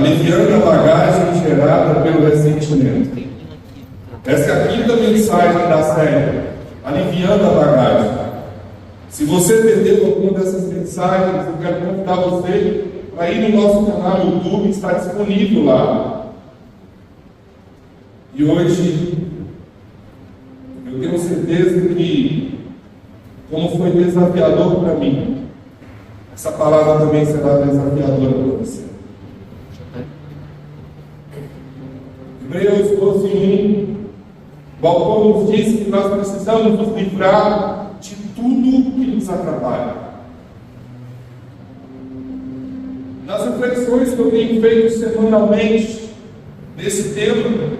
aliviando a bagagem gerada pelo ressentimento. Essa é a quinta mensagem da série, aliviando a bagagem. Se você perdeu alguma dessas mensagens, eu quero convidar você para ir no nosso canal no YouTube, está disponível lá. E hoje, eu tenho certeza que, como foi desafiador para mim, essa palavra também será desafiadora para você. Hebreus 12:1, o autor nos diz que nós precisamos nos livrar de tudo que nos atrapalha. Nas reflexões que eu tenho feito semanalmente nesse tema,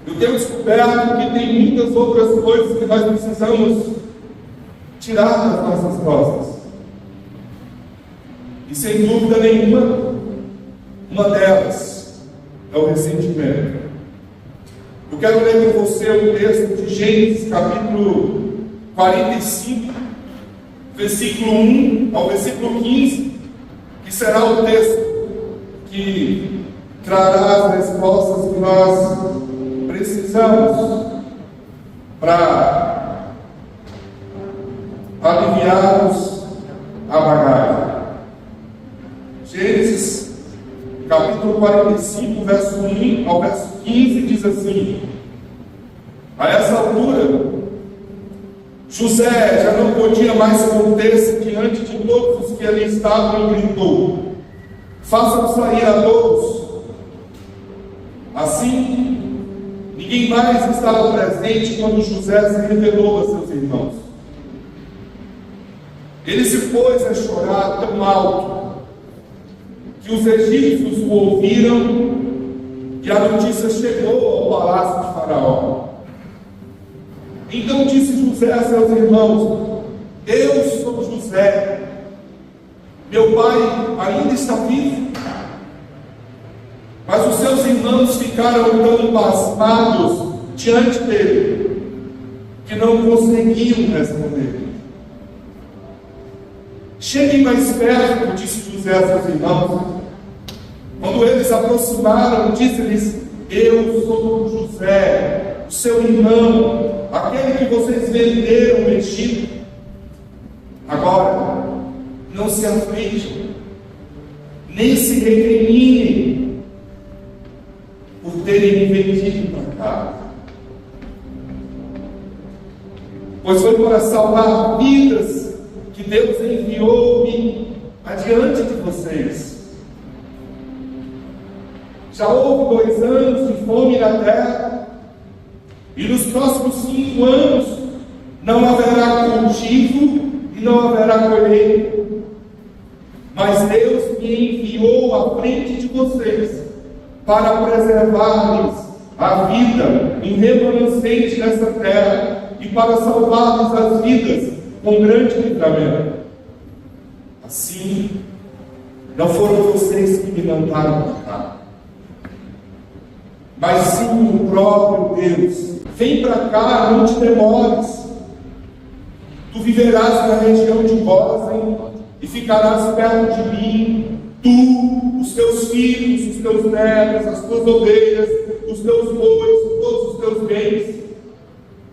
eu tenho descoberto que tem muitas outras coisas que nós precisamos tirar das nossas costas. E sem dúvida nenhuma, uma delas é o ressentimento. Eu quero ler com você o texto de Gênesis, capítulo 45, versículo 1 ao versículo 15, que será o texto que trará as respostas que nós precisamos para aliviarmos a bagagem. Gênesis, capítulo 45, verso 1 ao verso 15, diz assim: a essa altura, José já não podia mais conter-se diante de todos os que ali estavam e gritou: façam sair a todos. Assim, ninguém mais estava presente quando José se revelou a seus irmãos. Ele se pôs a chorar tão alto que os egípcios o ouviram e a notícia chegou ao palácio de Faraó. Então disse José a seus irmãos: eu sou José, meu pai ainda está vivo. Mas os seus irmãos ficaram tão pasmados diante dele que não conseguiam responder. Cheguem mais perto, disse José a seus irmãos. Quando eles se aproximaram, disse-lhes: eu sou José, o seu irmão, aquele que vocês venderam no Egito. Agora, não se aflijam, nem se recriminem por terem me vendido para cá, pois foi para salvar vidas que Deus enviou-me adiante de vocês. Já houve 2 anos de fome na terra, e nos próximos 5 anos não haverá cultivo e não haverá colheita. Mas Deus me enviou à frente de vocês para preservar-lhes a vida em remanescente nessa terra e para salvar-lhes as vidas com grande livramento. Assim, não foram vocês que me mandaram para cá, mas sim o próprio Deus. Vem para cá, não te demores. Tu viverás na região de Gósen e ficarás perto de mim, tu, os teus filhos, os teus netos, as tuas ovelhas, os teus bois, todos os teus bens.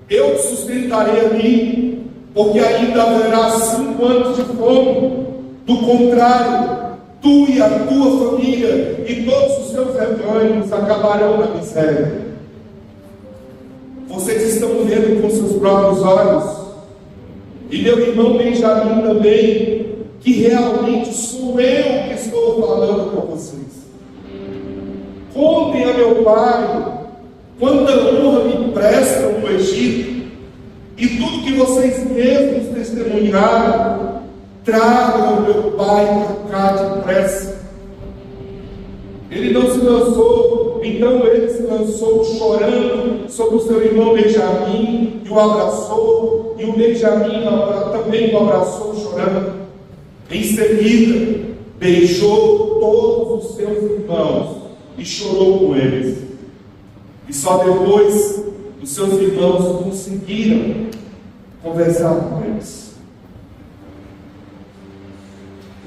Eu te sustentarei ali, porque ainda haverá 5 anos de fome. Do contrário, tu e a tua família e todos os teus rebanhos acabarão na miséria. Vocês estão vendo com seus próprios olhos, e meu irmão Benjamim também, que realmente sou eu que estou falando com vocês. Contem a meu pai quanta honra me prestam no Egito, e tudo que vocês mesmos testemunharam, tragam meu pai para cá depressa. Ele não se lançou, então ele se lançou chorando sobre o seu irmão Benjamim e o abraçou, e o Benjamim também o abraçou chorando. Em seguida, beijou todos os seus irmãos e chorou com eles. E só depois os seus irmãos conseguiram conversar com eles.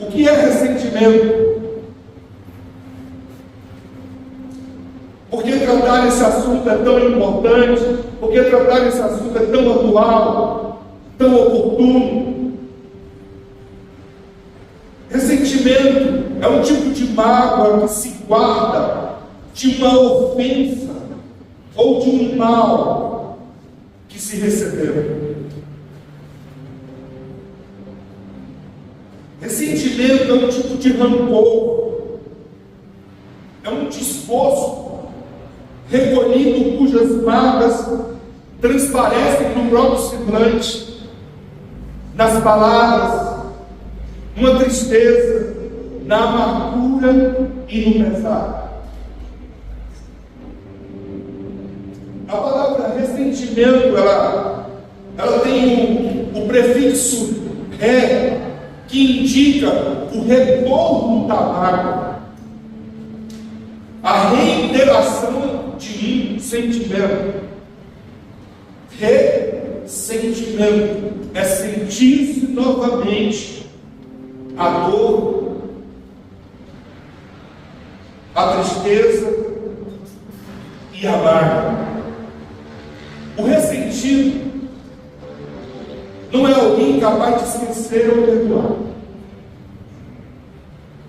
O que é ressentimento? Por que tratar esse assunto é tão importante? Por que tratar esse assunto é tão atual, tão oportuno? Ressentimento é um tipo de mágoa que se guarda de uma ofensa ou de um mal que se recebeu. Ressentimento é um tipo de rancor, é um desgosto recolhido cujas mágoas transparecem no próprio semblante, nas palavras, numa tristeza, na amargura e no pesar. A palavra ressentimento, ela tem o prefixo ré, que indica o retorno da mágoa, a reiteração de um sentimento. Ressentimento é sentir-se novamente a dor, a tristeza e a mágoa. O ressentido não é alguém capaz de esquecer ou perdoar.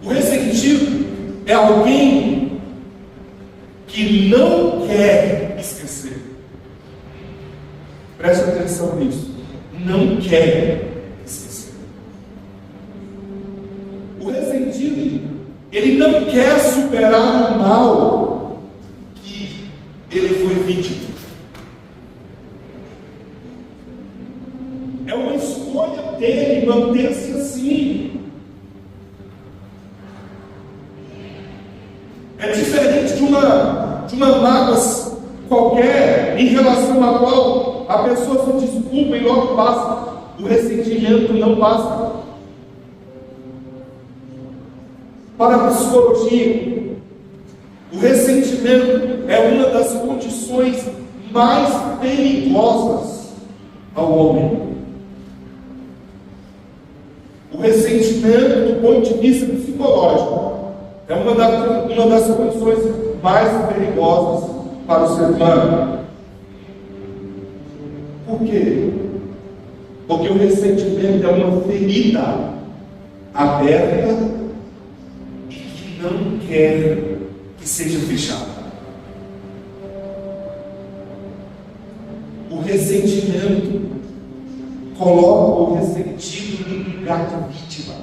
O ressentido é alguém que não quer esquecer. Preste atenção nisso. Não quer esquecer. O ressentido, ele não quer superar o mal que ele foi vítima. É uma escolha dele manter-se assim. É diferente de uma mágoa qualquer, em relação à qual a pessoa se desculpa e logo passa. O ressentimento não passa. Para a psicologia, o ressentimento é uma das condições mais perigosas ao homem. O ressentimento, do ponto de vista psicológico, é uma das condições mais perigosas para o ser humano. Por quê? Porque o ressentimento é uma ferida aberta e que não quer que seja fechada. O ressentimento coloca o ressentido no lugar de vítima.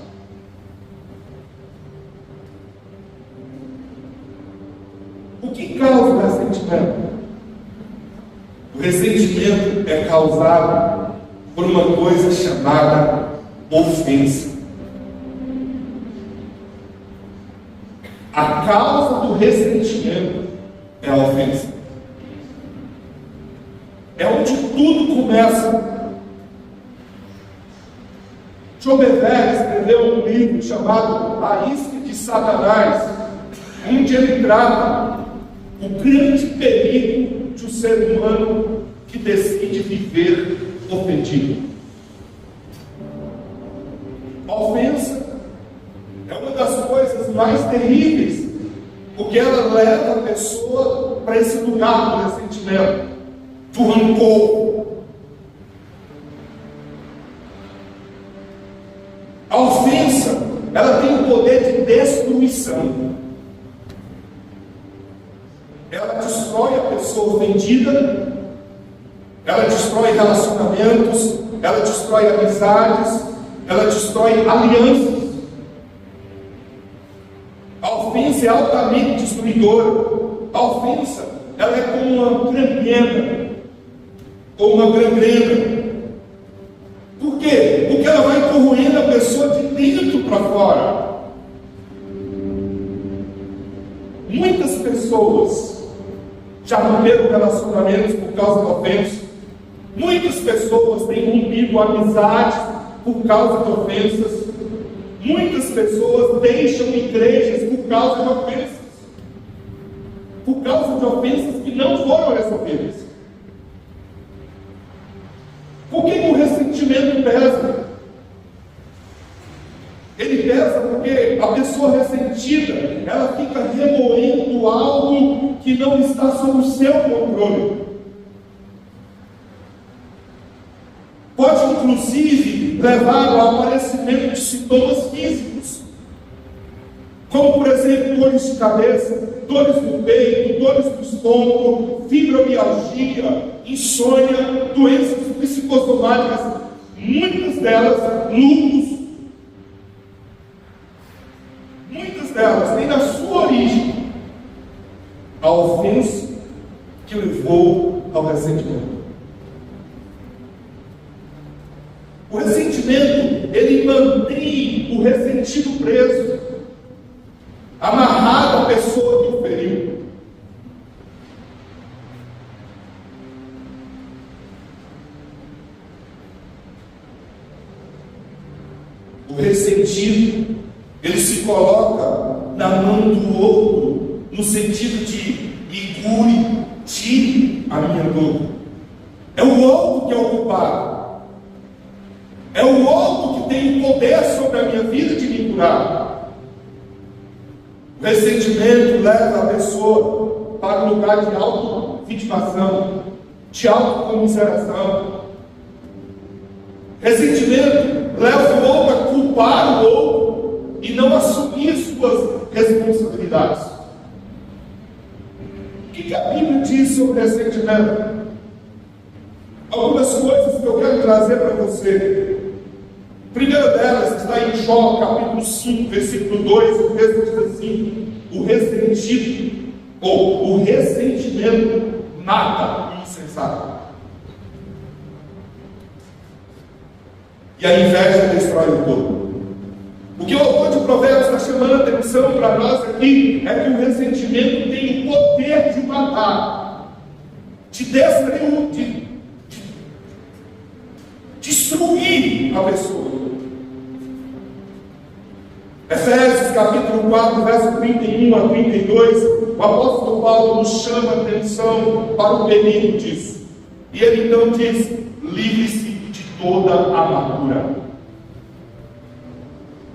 O que causa o ressentimento? O ressentimento é causado por uma coisa chamada ofensa. A causa do ressentimento é a ofensa. É onde tudo começa. John Bevere escreveu um livro chamado A Isca de Satanás, onde ele trata o grande perigo de um ser humano que decide viver ofendido. A ofensa é uma das coisas mais terríveis, porque ela leva a pessoa para esse lugar do ressentimento, do rancor. A ofensa, ela tem o poder de destruição. Ela destrói a pessoa ofendida, ela destrói relacionamentos, ela destrói amizades, ela destrói alianças. A ofensa é altamente destruidora. A ofensa, ela é como uma gangrena, ou uma gangrena. Por quê? Porque ela vai corroendo a pessoa de dentro para fora. Muitas pessoas já romperam relacionamentos por causa da ofensa. Muitas pessoas têm rompido amizades por causa de ofensas. Muitas pessoas deixam igrejas por causa de ofensas. Por causa de ofensas que não foram resolvidas. Por que o ressentimento pesa? Ele ele pesa porque a pessoa ressentida, ela fica remoendo algo que não está sob o seu controle. Pode, inclusive, levar ao aparecimento de sintomas físicos, como, por exemplo, dores de cabeça, dores no peito, dores no estômago, fibromialgia, insônia, doenças psicossomáticas, muitas delas lúpus. Muitas delas têm na sua origem a ofensa que levou ao ressentimento. O ressentimento, ele mantém o ressentido preso, amarrado à pessoa que o feriu. O ressentido, ele se coloca na mão do outro, no sentido de: me cure, tire a minha dor. É o outro que é o culpado. É o outro que tem o poder sobre a minha vida de me curar. O ressentimento leva a pessoa para um lugar de auto-vitimação, de autocomiseração. Ressentimento leva o outro a culpar o outro e não assumir suas responsabilidades. O que a Bíblia diz sobre ressentimento? Algumas coisas que eu quero trazer para você. A primeira delas está em Jó, capítulo 5, versículo 2, o texto diz assim: o ressentido, ou o ressentimento, mata o insensato. E a inveja destrói o todo. O que o autor de Provérbios está chamando a atenção para nós aqui é que o ressentimento tem o poder de matar, de destruir a pessoa. Efésios capítulo 4, verso 31 a 32, o apóstolo Paulo nos chama a atenção para o perigo disso. E ele então diz: livre-se de toda a amargura.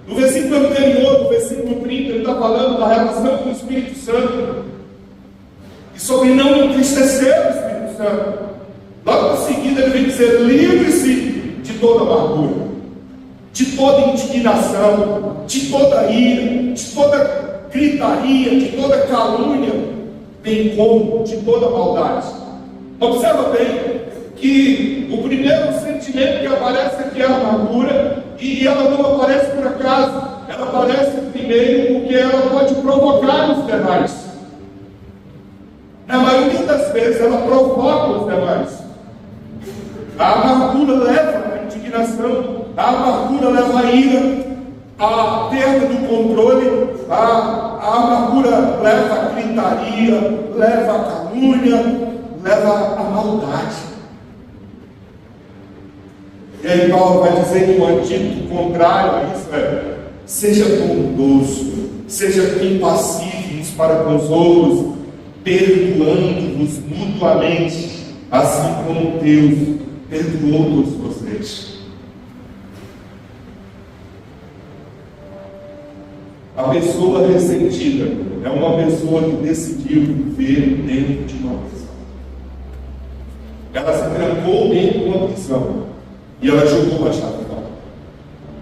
No versículo anterior, no versículo 30, ele está falando da relação com o Espírito Santo e sobre não entristecer o Espírito Santo. Logo em seguida ele vem dizer: livre-se de toda amargura, de toda indignação, de toda ira, de toda gritaria, de toda calúnia, bem como de toda maldade. Observa bem que o primeiro sentimento que aparece aqui é a amargura, e ela não aparece por acaso, ela aparece primeiro porque ela pode provocar os demais. Na maioria das vezes ela provoca os demais. A amargura leva à indignação, a amargura leva à ira, à perda do controle, a amargura leva à gritaria, leva à calúnia, leva à maldade. E aí Paulo vai dizer que o antídoto contrário a isso é: seja bondoso, seja compassivo uns para com os outros, perdoando-vos mutuamente, assim como Deus perdoou todos vocês. A pessoa ressentida é uma pessoa que decidiu viver dentro de uma prisão. Ela se trancou dentro de uma prisão e ela jogou a chave fora.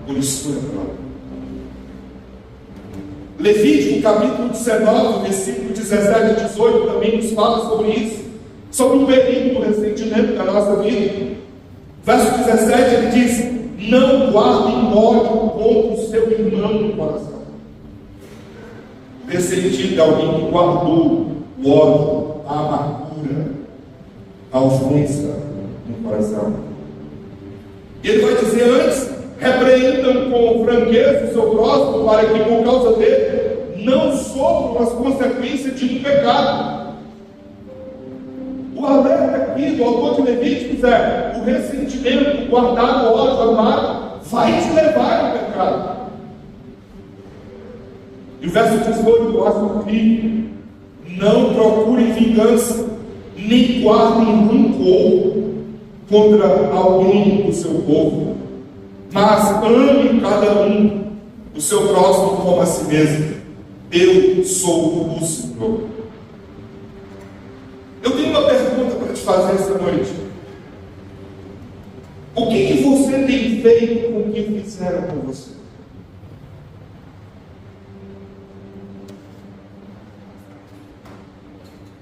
Por isso foi agora. Levítico capítulo 19, versículo 17 e 18 também nos fala sobre isso, sobre o perigo do ressentimento da nossa vida. Verso 17 ele diz: não guardem ódio contra o seu irmão no coração. O ressentido é alguém que guardou o ódio, a amargura, a ofensa no coração. Ele vai dizer antes: repreendam com franqueza o seu próximo, para que por causa dele não sofram as consequências de um pecado. O alerta aqui do autor de Levíticos é: o ressentimento, o guardar o ódio, amado, vai te levar ao pecado. E o verso 18 eu acho incrível: não procurem vingança, nem guardem rancor contra alguém do seu povo, mas amem cada um o seu próximo como a si mesmo. Eu sou o Senhor. Eu tenho uma pergunta para te fazer esta noite. O que você tem feito com o que fizeram com você?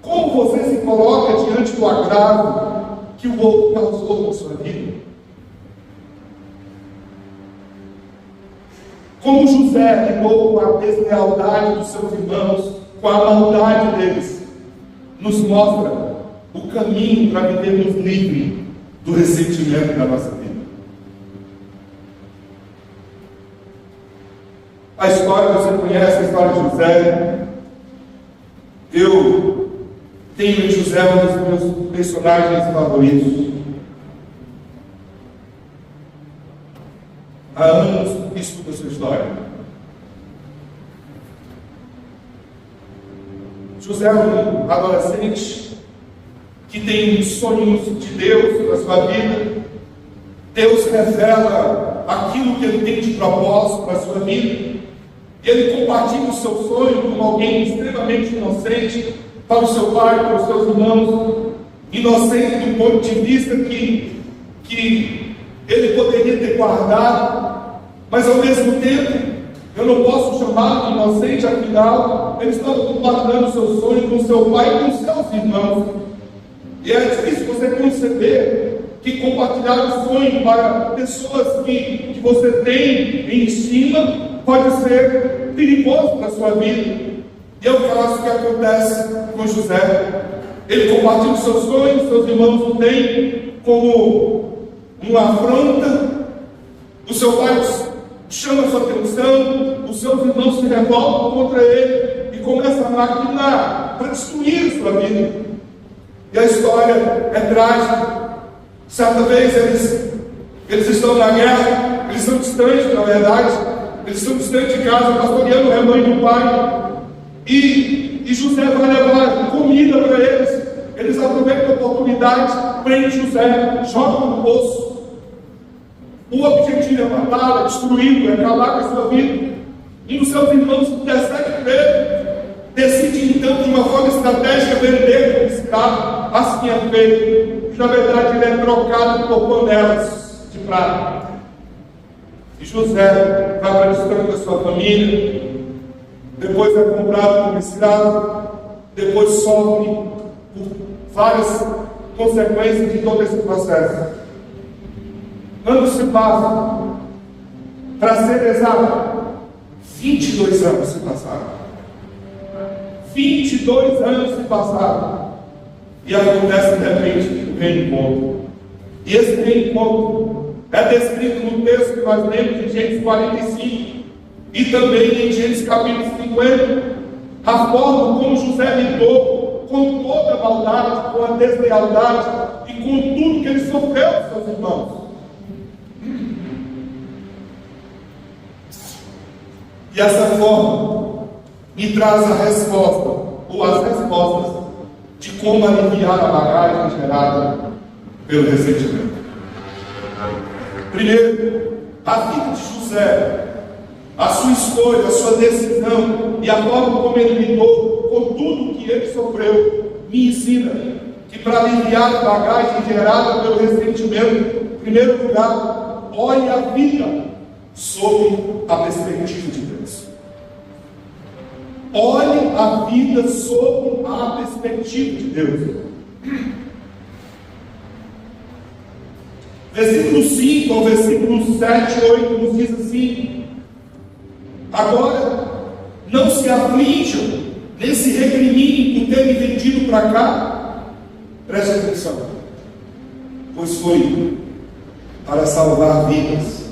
Como você se coloca diante do agravo que o outro causou na sua vida? Como José lidou com a deslealdade dos seus irmãos, com a maldade deles, nos mostra o caminho para vivermos livre do ressentimento da nossa vida. A história, você conhece a história de José. Eu tenho em José um dos meus personagens favoritos. Há anos estudo a sua história. José é um adolescente que tem sonhos de Deus na sua vida. Deus revela aquilo que ele tem de propósito para a sua vida. Ele compartilha o seu sonho com alguém extremamente inocente, para o seu pai, para os seus irmãos, inocente do ponto de vista que ele poderia ter guardado, mas ao mesmo tempo, eu não posso chamá-lo de inocente, afinal, ele estava compartilhando o seu sonho com seu pai e com seus irmãos. E é difícil você conceber que compartilhar o sonho para pessoas que você tem em estima pode ser perigoso para a sua vida. E é o caso que acontece com José. Ele compartilha os seus sonhos, seus irmãos o têm como uma afronta. O seu pai chama sua atenção, os seus irmãos se revoltam contra ele e começam a maquinar para destruir sua vida. E a história é trágica. Certa vez eles estão na guerra, eles são distantes, na verdade, eles estão distantes de casa, pastoreando o rebanho do pai. E José vai levar comida para eles. Eles aproveitam a oportunidade, prendem José, jogam no poço. O objetivo é matá-lo, é destruí-lo, é acabar com a sua vida. E os seus irmãos intercedem por ele. Decidem então, de uma forma estratégica, vender como escravo. Assim é feito. E na verdade ele é trocado por panelas de prata. E José vai para distante da sua família. Depois é comprado como escravo, depois sofre por várias consequências de todo esse processo. Anos se passam, para ser exato, 22 anos se passaram. 22 anos se passaram, e acontece de repente o reencontro. E esse reencontro é descrito no texto que nós lemos em Gênesis 45. E também em Gênesis capítulo 50, a forma como José lidou com toda a maldade, com a deslealdade e com tudo que ele sofreu dos seus irmãos. E essa forma me traz a resposta, ou as respostas, de como aliviar a bagagem gerada pelo ressentimento. Primeiro, a vida de José, a sua escolha, a sua decisão e a forma como ele lidou com tudo que ele sofreu, me ensina que para aliviar a bagagem gerada pelo ressentimento, em primeiro lugar, olhe a vida sob a perspectiva de Deus. Olhe a vida sob a perspectiva de Deus. Versículo 5 ao versículo 7, 8 nos diz assim: agora, não se aflijam, nem se recriminem por terem vendido para cá. Preste atenção, pois foi para salvar vidas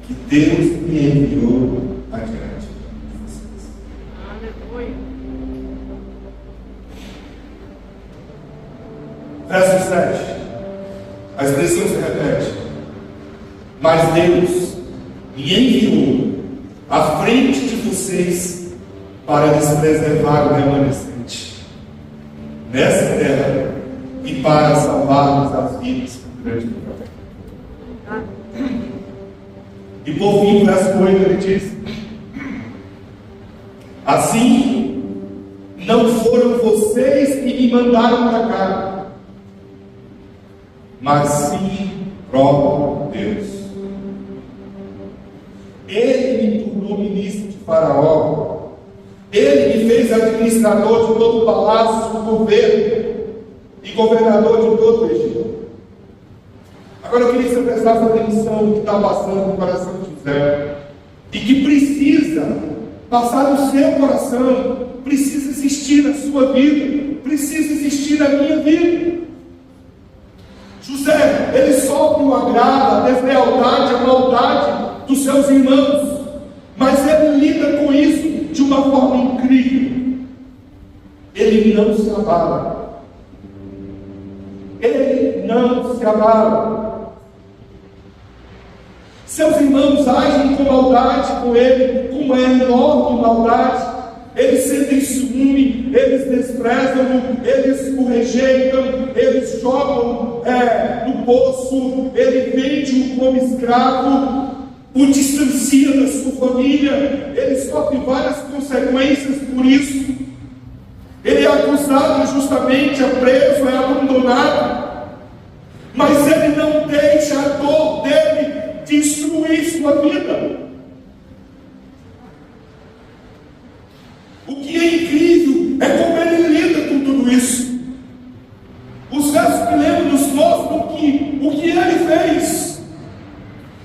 que Deus me enviou adiante de vocês. Aleluia. Verso 7, a expressão se repete: mas Deus me enviou à frente de vocês para lhes preservar o remanescente nessa terra e para salvar-nos as vidas com grande livramento. E por fim, verso 8, ele diz: Assim, não foram vocês que me mandaram para cá, mas sim próprio Deus. Ele me tornou ministro de Faraó. Ele me fez administrador de todo o palácio do governo e governador de todo o Egito. Agora eu queria que você prestasse atenção no que está passando no coração de José, e que precisa passar no seu coração, precisa existir na sua vida, precisa existir na minha vida. José, ele sofre o agrado, a deslealdade, a maldade dos seus irmãos, mas ele lida com isso de uma forma incrível. Ele não se abala. Ele não se abala. Seus irmãos agem com maldade com ele, com uma enorme maldade. Eles sentem ciúme, eles desprezam-no, eles o rejeitam, eles jogam no poço, ele vende-o como escravo, o distancia da sua família, ele sofre várias consequências por isso. Ele é acusado injustamente, é preso, é abandonado, mas ele não deixa a dor dele destruir sua vida. O que é incrível é como ele lida com tudo isso. Os versos que lemos nos mostram o que ele fez.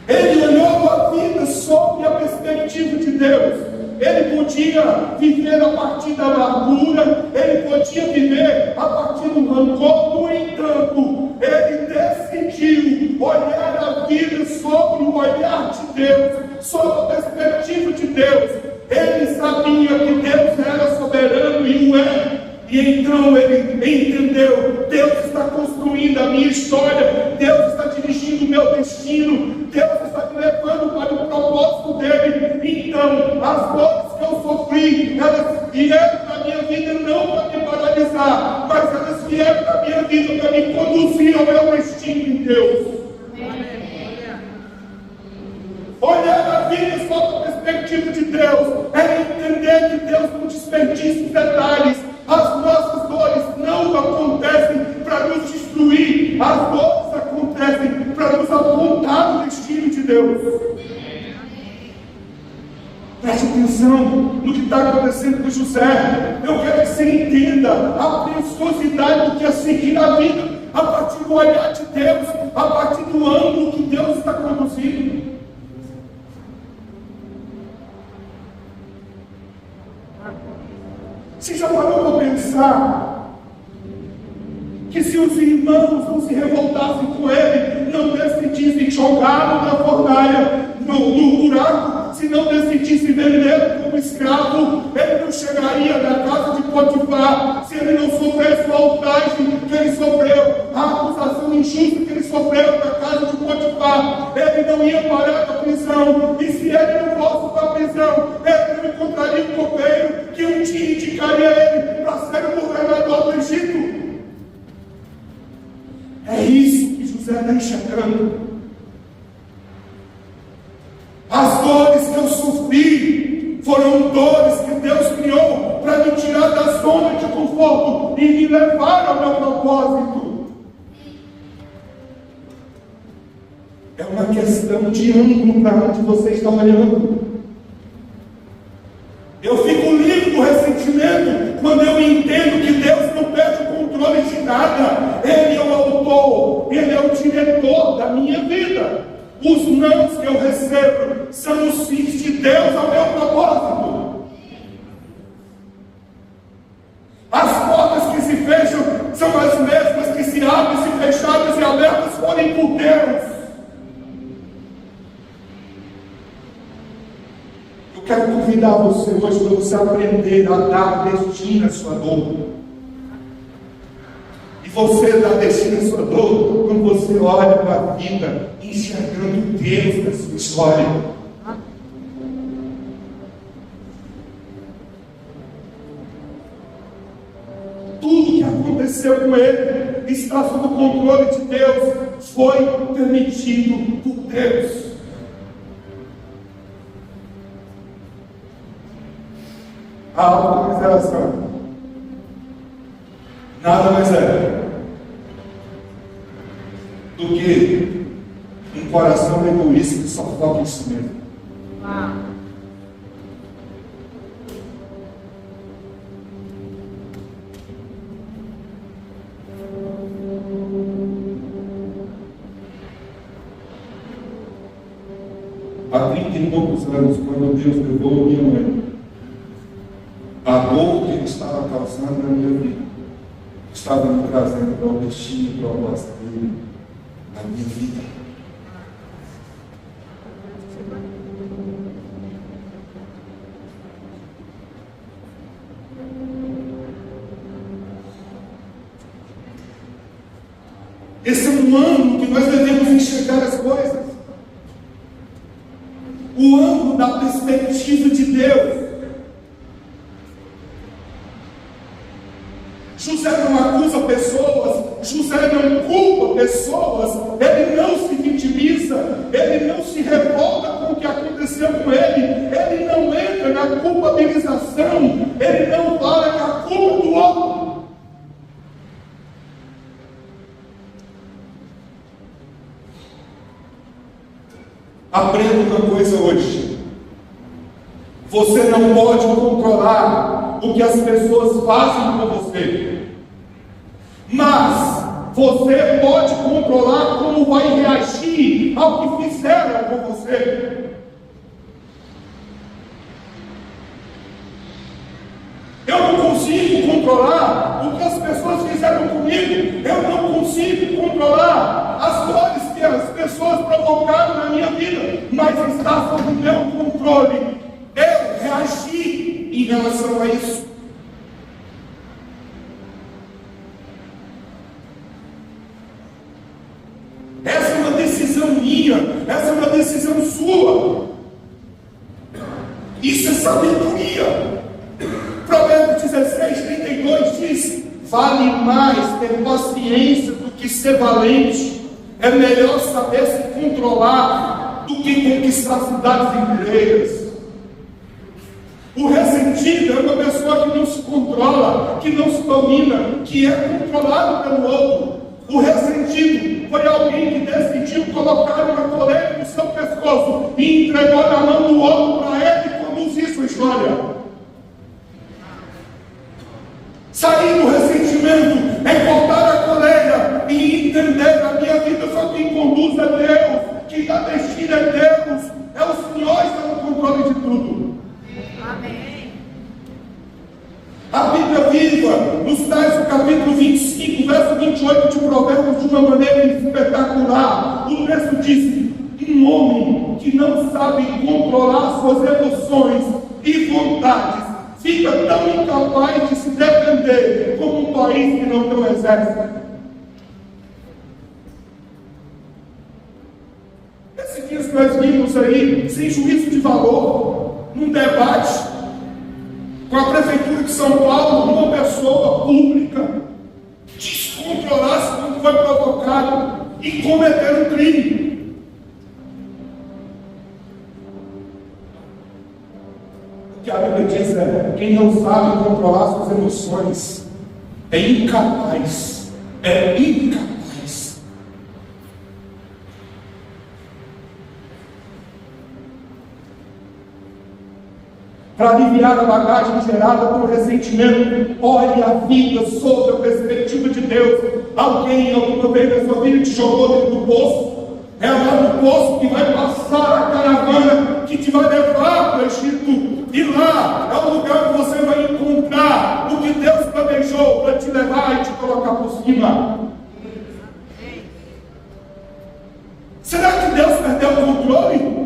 Ele olhou a vida sob a perspectiva de Deus. Ele podia viver a partir da amargura, ele podia viver a partir do rancor. No entanto, ele decidiu olhar a vida sob o olhar de Deus, sob a perspectiva de Deus. Ele sabia que Deus era soberano e o é. E então ele entendeu: Deus está construindo a minha história, Deus está dirigindo o meu destino, Deus está me levando para o propósito dele. Então, as dores que eu sofri, elas vieram na minha vida não para me paralisar, mas elas vieram na minha vida para me conduzir ao meu destino em Deus. Olhar a vida sob a perspectiva de Deus é entender que Deus não desperdiça os detalhes. As nossas dores não acontecem para nos destruir, as dores acontecem para nos apontar o destino de Deus. Preste atenção no que está acontecendo com José. Eu quero que você entenda a preciosidade do que é seguir a vida a partir do olhar de Deus, a partir do ângulo que Deus está conduzindo. Você já parou para pensar que se os irmãos não se revoltassem com ele, não decidissem jogá-lo na fornalha, no buraco, se não decidissem vendê-lo como escravo, ele não chegaria na casa de Potifar, se ele não sofresse a ultragem que ele sofreu, a acusação injusta que ele sofreu na casa de Potifar, ele não ia parar na prisão, e se ele não fosse para a prisão, ele não encontraria um copeiro que um dia indicaria ele para ser o governador do Egito. É isso que José está enxergando. As dores que eu sofri foram dores que Deus criou para me tirar da zona de conforto e me levar ao meu propósito. É uma questão de ângulo para onde você está olhando. Eu fico livre do ressentimento quando eu entendo que Deus não perde o controle de nada. Ele é o autor, Ele é o diretor da minha vida. Os nãos que eu recebo são os fins de Deus ao meu propósito. As portas que se fecham são as mesmas que se abrem, se fechadas e abertas forem por Deus. Eu quero convidar você hoje para você aprender a dar destino à sua dor. E você dá destino à sua dor quando você olha para a vida enxergando Deus na sua história. Tudo que aconteceu com ele está sob o controle de Deus, foi permitido por Deus. A autocomiseração nada mais é do que um coração egoísta que só foca em si mesmo. Há 30 e poucos anos, quando Deus levou minha mãe, a dor que Ele estava causando na minha vida estava me trazendo para o destino e proposta dele na minha vida. Esse é um ângulo que nós devemos enxergar as coisas. O ângulo da perspectiva de Deus. José não acusa pessoas, José não culpa pessoas, ele não se vitimiza, ele não se revolta com o que aconteceu com ele não entra na culpabilização, ele não fala que a culpa do outro. Aprenda uma coisa hoje: você não pode controlar o que as pessoas fazem com você, mas você pode controlar como vai reagir ao que fizeram com você. Eu não consigo controlar o que as pessoas fizeram comigo, eu não consigo controlar as dores que as pessoas provocaram na minha vida, mas está sob o meu controle eu reagir em relação a isso. Essa é uma decisão minha, essa é uma decisão sua. Isso é sabedoria. Provérbios 16:32 diz: vale mais ter paciência do que ser valente. É melhor saber se controlar do que conquistar cidades inteiras. O ressentido é uma pessoa que não se controla, que não se domina, que é controlado pelo outro. O ressentido foi alguém que decidiu colocar uma coleira no seu pescoço e entregou na mão do outro para ele conduzir sua história. Sair do ressentimento é cortar a coleira e entender a minha vida só quem conduz é Deus, quem dá destino é Deus, é o Senhor está no controle de tudo. Amém. A Bíblia viva nos traz o capítulo 25, verso 28 de Provérbios de uma maneira espetacular. O texto diz: um homem que não sabe controlar suas emoções e vontades fica tão incapaz de se defender como um país que não tem um exército. Esses dias que nós vimos aí, sem juízo de valor, num debate com a Prefeitura de São Paulo, uma pessoa pública descontrolasse quando foi provocado e cometer um crime. O que a Bíblia diz é: quem não sabe controlar suas emoções é incapaz, para aliviar a bagagem gerada por ressentimento, olhe a vida sob a perspectiva de Deus. Alguém alguma vez na sua vida te jogou dentro do poço? É lá no poço que vai passar a caravana que te vai levar para o Egito. E lá é o lugar que você vai encontrar o que Deus planejou para te levar e te colocar por cima. Será que Deus perdeu o controle?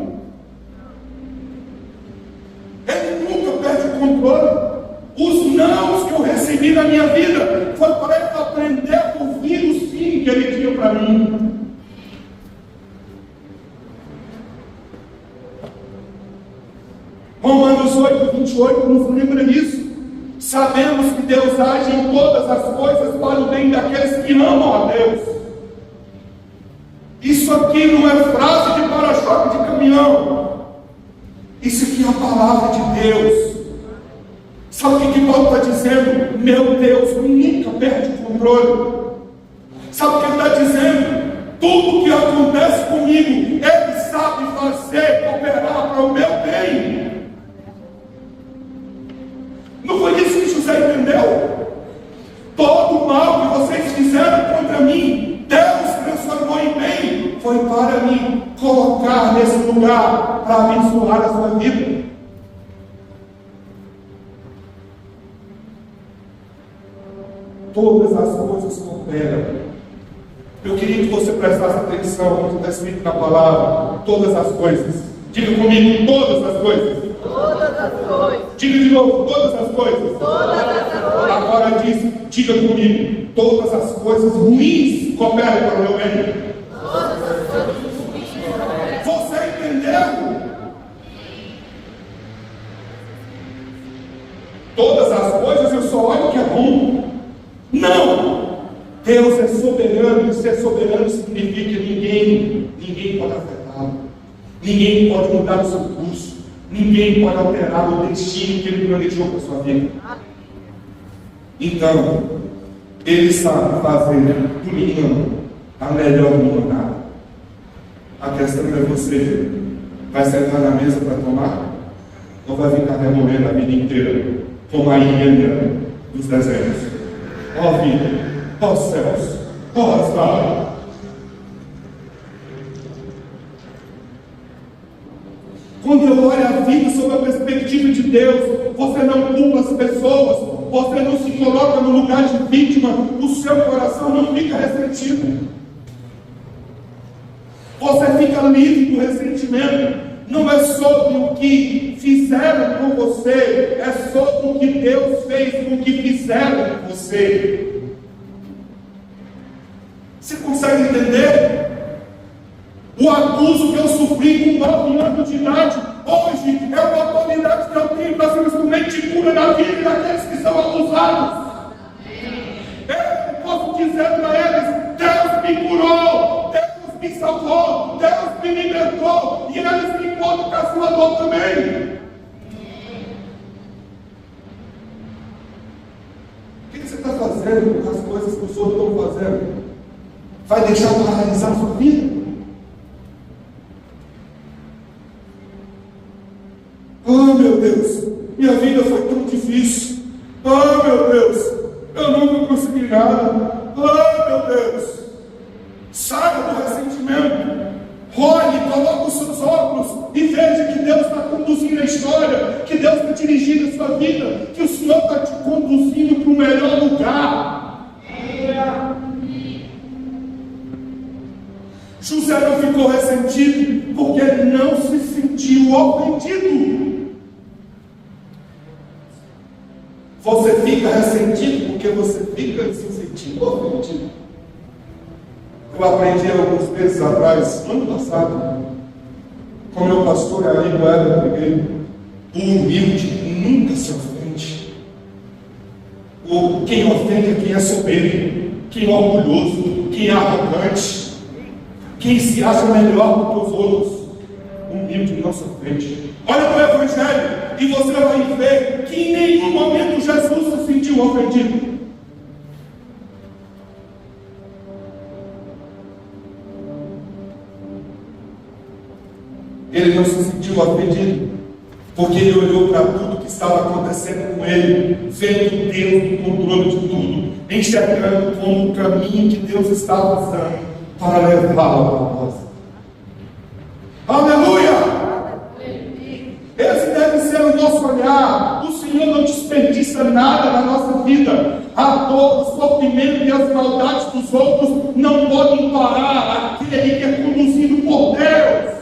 Ele nunca perde o controle. Os nãos que eu recebi na minha vida foi para eu aprender a ouvir o sim que Ele tinha para mim. Romanos 8:28 nos lembra isso. Sabemos que Deus age em todas as coisas para o bem daqueles que amam a Deus. Isso aqui não é frase de para-choque de caminhão. Isso aqui é a palavra de Deus. Sabe o que Paulo está dizendo? Meu Deus nunca perde o controle. Sabe o que ele está dizendo? Tudo que acontece comigo, Ele sabe fazer, cooperar para o meu bem. Não foi isso que José entendeu? Todo o mal que vocês fizeram contra mim, Deus transformou em bem. Foi para me colocar nesse lugar, para abençoar a sua vida. Todas as coisas cooperam. Eu queria que você prestasse atenção no que está escrito na palavra. Todas as coisas. Diga comigo, todas as coisas. Todas as coisas. Diga de novo, todas as coisas. Todas as coisas. Agora diz, diga comigo, todas as coisas ruins cooperam para o meu bem. Todas as coisas ruins cooperam. Você entendeu? Todas as coisas eu só olho o que é bom. Não! Deus é soberano, e ser soberano significa que ninguém pode afetá-lo. Ninguém pode mudar o seu curso. Ninguém pode alterar o destino que Ele planejou para a sua vida. Então, Ele sabe fazer do menino a melhor limonada. A questão é você: vai sentar na mesa para tomar? Ou vai ficar remoendo a vida inteira como a hiena dos desertos? Ó vida, ó céus, ó azar. Quando eu olho a vida sob a perspectiva de Deus, você não culpa as pessoas, você não se coloca no lugar de vítima, o seu coração não fica ressentido. Você fica livre do ressentimento. Não é sobre o que fizeram com você, é sobre o que Deus fez com o que fizeram com você. Você consegue entender? O abuso que eu sofri com 9 anos de idade, hoje é uma autoridade que eu tenho para ser um instrumento de cura na vida daqueles que são abusados. Eu posso dizer para eles: Deus me curou, Deus me salvou, Deus me libertou, e eles me encontram com a sua dor também. O que você está fazendo com as coisas que os outros estão fazendo? Vai deixar paralisar a sua vida? Oh meu Deus, minha vida foi tão difícil. Oh meu Deus, eu nunca consegui nada. Oh meu Deus, saia do ressentimento. Olhe, coloque os seus óculos e veja que Deus está conduzindo a história, que Deus está dirigindo a sua vida, que o Senhor está te conduzindo para o melhor lugar. José não ficou ressentido porque ele não se sentiu ofendido. Você fica ressentido porque você fica se sentindo ofendido. Eu aprendi alguns meses atrás, ano passado, com meu pastor e amigo Éder Brigueiro: o humilde nunca se ofende. Quem ofende é quem é soberbo, quem é orgulhoso, quem é arrogante, quem se acha melhor do que os outros. O humilde não se ofende. Olha para o Evangelho e você vai ver que em nenhum momento Jesus se sentiu ofendido. Ele não se sentiu ofendido, porque ele olhou para tudo que estava acontecendo com ele, vendo Deus no controle de tudo, enxergando como o caminho que Deus estava usando para levá-lo a propósito. Aleluia! Esse deve ser o nosso olhar. O Senhor não desperdiça nada na nossa vida. A dor, o sofrimento e as maldades dos outros não podem parar aquele que é conduzido por Deus.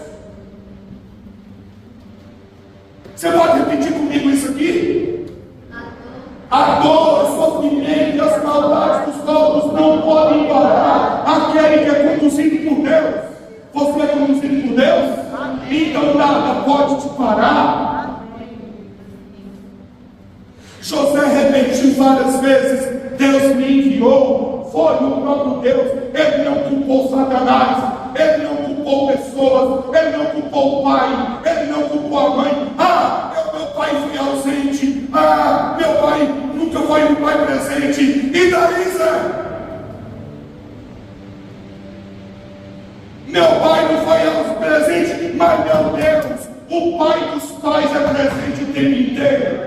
Você pode repetir comigo isso aqui? A dor, o sofrimento e as maldades dos outros não podem parar aquele que é conduzido por Deus. Você é conduzido por Deus? Então nada pode te parar. José repetiu várias vezes: Deus me enviou. Foi o próprio Deus. Ele não culpou Satanás, ele não culpou pessoas, ele não culpou o pai, ele não culpou a mãe. Meu pai foi ausente, meu o pai presente. E daí, Zé? Meu pai não foi presente, mas meu Deus, o pai dos pais é presente o tempo inteiro.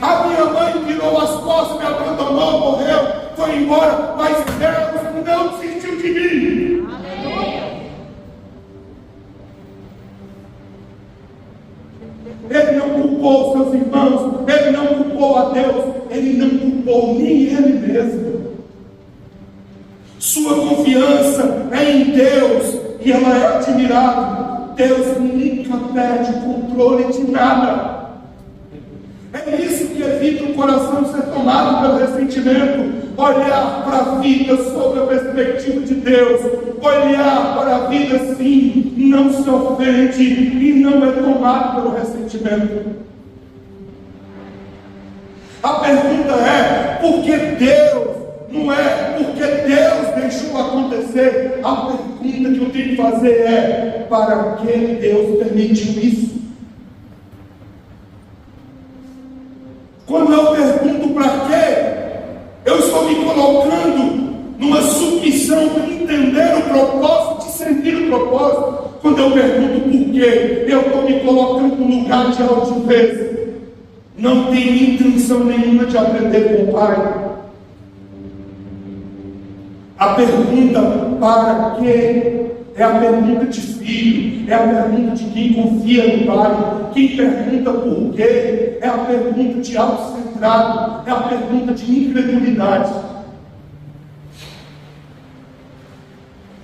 A minha mãe virou as costas, me abandonou, morreu, foi embora, mas Deus não desistiu de mim. Ele não culpou seus irmãos, ele não culpou a Deus, ele não culpou nem ele mesmo. Sua confiança é em Deus e ela é admirável. Deus nunca perde o controle de nada. É isso que evita o coração ser tomado pelo ressentimento. Olhar para a vida sob a perspectiva de Deus. Olhar para a vida assim, não se ofende e não é tomado pelo ressentimento. A pergunta é: por que Deus? Não é porque Deus deixou acontecer. A pergunta que eu tenho que fazer é: para que Deus permitiu isso? Quando eu pergunto para quê, eu estou me colocando numa submissão para entender o propósito, de sentir o propósito. Quando eu pergunto por quê, eu estou me colocando num lugar de altivez. Não tenho intenção nenhuma de aprender com o Pai. A pergunta para quê é a pergunta de filho, é a pergunta de quem confia no Pai. Quem pergunta por quê é a pergunta de autocentrado, é a pergunta de incredulidade.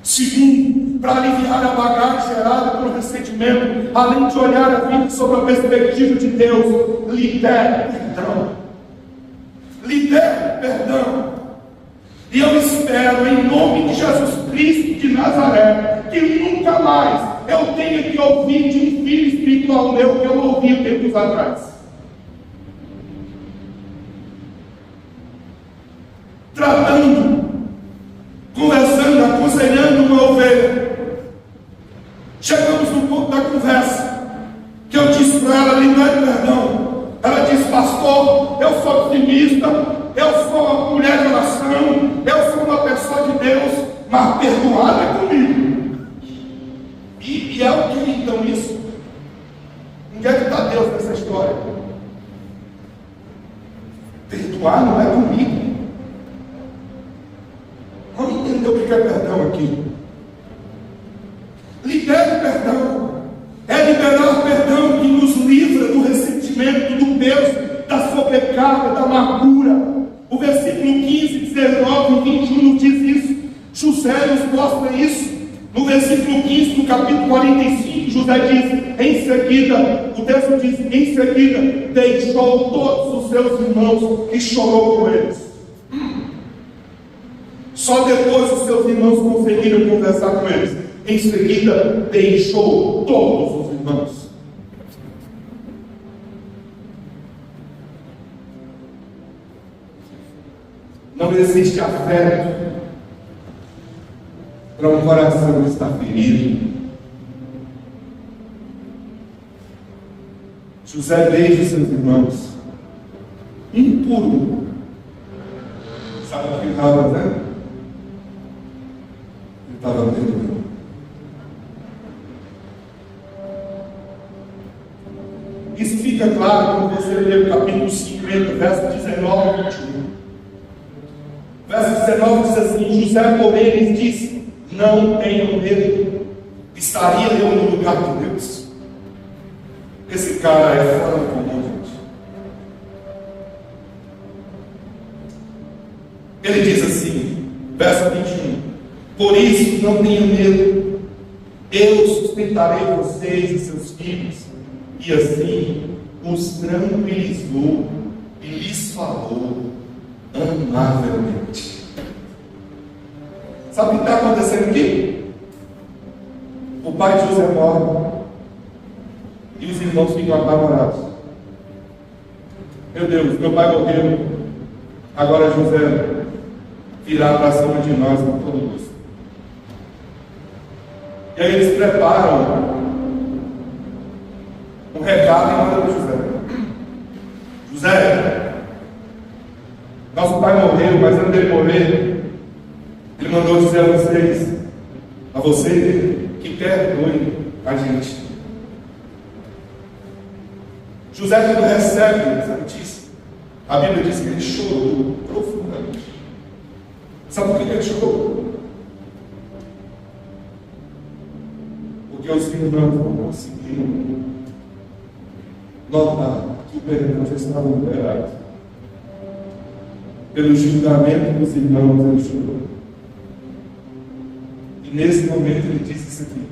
Segundo, para aliviar a bagagem gerada pelo ressentimento, além de olhar a vida sob a perspectiva de Deus, lidere perdão. Lidere perdão. E eu espero, em nome de Jesus Cristo de Nazaré, que nunca mais eu tenha que ouvir de um filho espiritual meu que eu ouvi tempos atrás. Tratando, conversando, aconselhando uma ovelha. Chegamos no ponto da conversa, que eu disse para ela: libere perdão. Ela disse: pastor, eu sou otimista, eu sou uma mulher de oração, eu sou uma pessoa de Deus, mas perdoar é comigo. E é o que então isso? Onde é que está Deus nessa história? Perdoar não é comigo. Vamos entender o que é perdão aqui. Libere perdão. É liberar perdão que nos livra do ressentimento, do peso, da sobrecarga, da amargura. O versículo 15, 19 e 21 nos diz isso. José nos mostra isso. No versículo 15 do capítulo 45, José diz: em seguida, o texto diz: em seguida, deixou todos os seus irmãos e chorou com eles. Só depois os seus irmãos conseguiram conversar com eles. Em seguida, deixou todos os irmãos. Não existe afeto para um coração que está ferido. José deixa seus irmãos, um por um. Sabe o que ele estava fazendo? Ele estava perdoando. Isso fica claro quando você lê o capítulo 50, verso 19 e 21. Verso 19 diz assim: José, porém, lhes disse: não tenham medo, estaria eu no lugar de Deus? Esse cara é fora do comum, gente. Ele diz assim, verso 21: por isso não tenham medo, eu sustentarei vocês e seus filhos. E assim os tranquilizou e lhes falou amavelmente. Sabe o que está acontecendo aqui? O pai de José morre e os irmãos ficam apavorados. Meu Deus, meu pai morreu, agora José virá para cima de nós com todo gosto. E aí eles preparam um recado em nome de José. José, Nosso pai morreu, mas antes dele morrer, ele mandou dizer a você, que perdoe a gente. José, quando recebe essa notícia, a Bíblia diz que ele chorou profundamente. Sabe por que ele chorou? Porque os irmãos não conseguiram notar que o perdão já estava liberado. Pelo julgamento dos irmãos, ele chorou. E nesse momento ele disse isso aqui: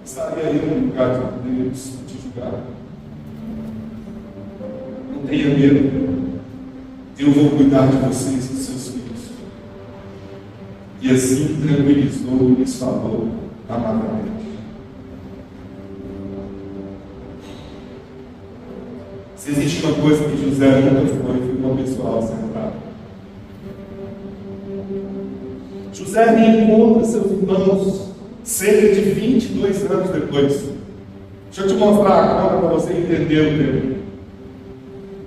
estaria aí no lugar de Deus te julgar. Não tenha medo, eu vou cuidar de vocês e dos seus filhos. E assim tranquilizou e lhes falou amavelmente. Se existe uma coisa que José nunca foi uma pessoa centrada. José reencontra seus irmãos cerca de 22 anos depois. Deixa eu te mostrar a conta para você entender o tempo.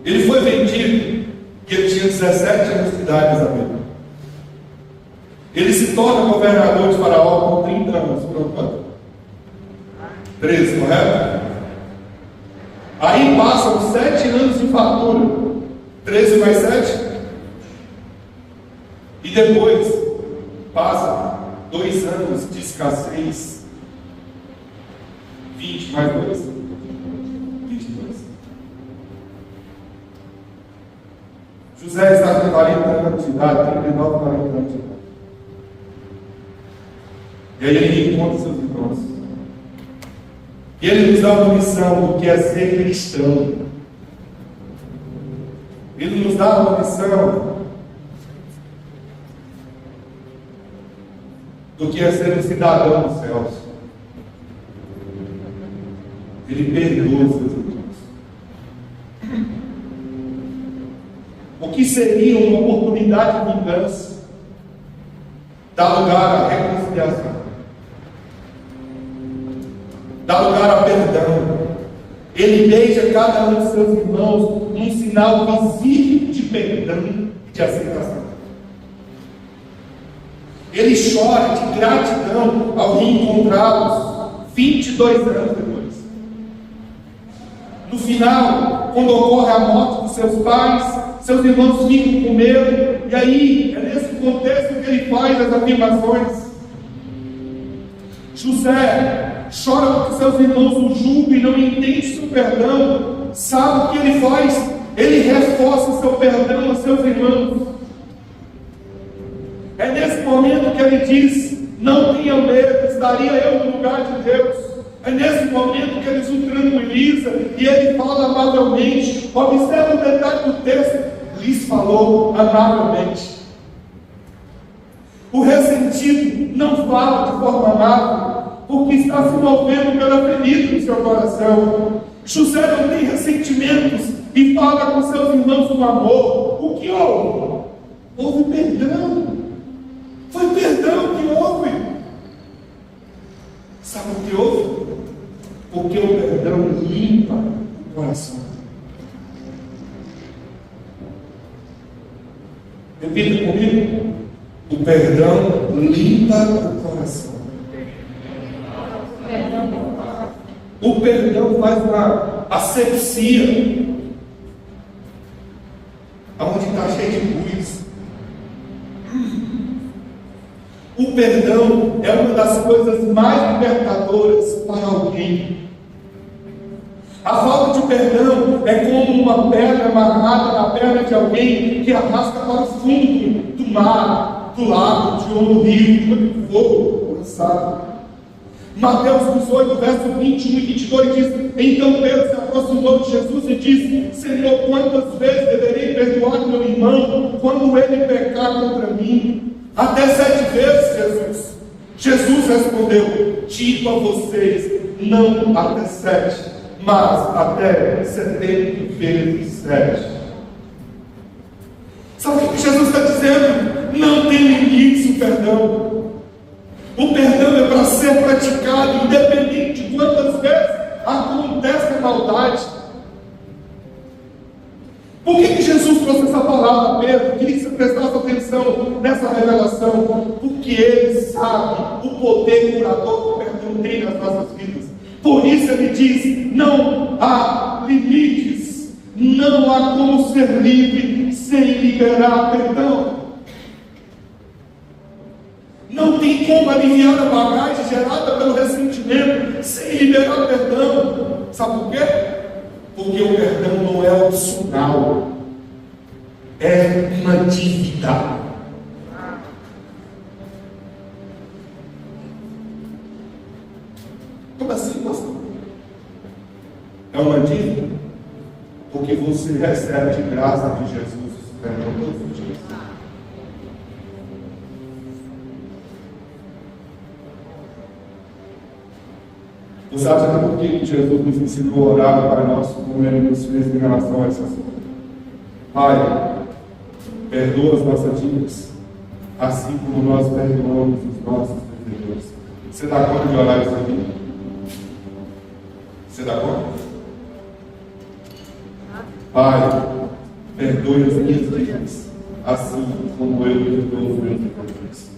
Ele foi vendido e ele tinha 17 anos de idade, Isabel. Ele se torna governador de Faraó com 30 anos. Por quanto? 13, correto? Aí passam 7 anos de fartura. 13 mais 7. E depois passa 2 anos de escassez. 20 mais 2. 22. José está com 40 anos de idade, 39, 40 anos de idade. E aí ele encontra seus irmãos. E ele nos dá uma missão do que é ser cristão. Ele nos dá uma missão do que é ser um cidadão dos céus. Ele perdoa os seus irmãos. O que seria uma oportunidade de vingança dá lugar à reconciliação, dá lugar a perdão. Ele beija cada um de seus irmãos num sinal visível de perdão e de aceitação. Ele chora de gratidão ao reencontrá-los 22 anos depois. No final, quando ocorre a morte dos seus pais, seus irmãos ficam com medo, e aí é nesse contexto que ele faz as afirmações. José chora porque seus irmãos o julgam e não entendem seu perdão. Sabe o que ele faz? Ele reforça o seu perdão a seus irmãos. É nesse momento que ele diz: não tenha medo, estaria eu no lugar de Deus. É nesse momento que ele o tranquiliza e ele fala amavelmente. Observe o detalhe do texto: lhes falou amavelmente. O ressentido não fala de forma amável, porque está se movendo pela ferida do seu coração. José não tem ressentimentos e fala com seus irmãos com amor. O que houve? Houve perdão. Foi perdão que houve. Sabe o que houve? Porque o perdão limpa o coração. Repita comigo: o perdão limpa o coração. O perdão faz uma asepsia aonde está cheio de luz. O perdão é uma das coisas mais libertadoras para alguém. A falta de perdão é como uma pedra amarrada na perna de alguém que arrasta para o fundo do mar, do lago, de um rio, de onde for lançado. Mateus 18, verso 21 e 22 diz: então Pedro se aproximou de Jesus e disse: Senhor, quantas vezes deverei perdoar meu irmão quando ele pecar contra mim? Até 7 vezes, Jesus. Jesus respondeu: digo a vocês, não até 7, mas até 70 vezes 7. Sabe o que Jesus está dizendo? Não tem limites o perdão. O perdão é para ser praticado independente de quantas vezes acontece a maldade. Por que Jesus trouxe essa palavra, Pedro. Queria que você prestasse atenção nessa revelação, porque ele sabe o poder curador que o perdão tem nas nossas vidas. Por isso ele diz: não há limites, não há como ser livre sem liberar perdão. Não tem como aliviar a bagagem gerada pelo ressentimento sem liberar perdão. Sabe por quê? Porque o perdão não é opcional, é uma dívida. Como assim, pastor? É uma dívida? Porque você recebe de graça de Jesus o perdão todos os dias. Você acha por que Jesus nos ensinou a orar para nós, como Ele nos fez em relação a essa coisa? Pai, perdoa as nossas dívidas, assim como nós perdoamos os nossos devedores. Você dá conta de orar isso aqui? Você dá conta? Pai, perdoe as minhas dívidas, assim como eu perdoo os meus devedores.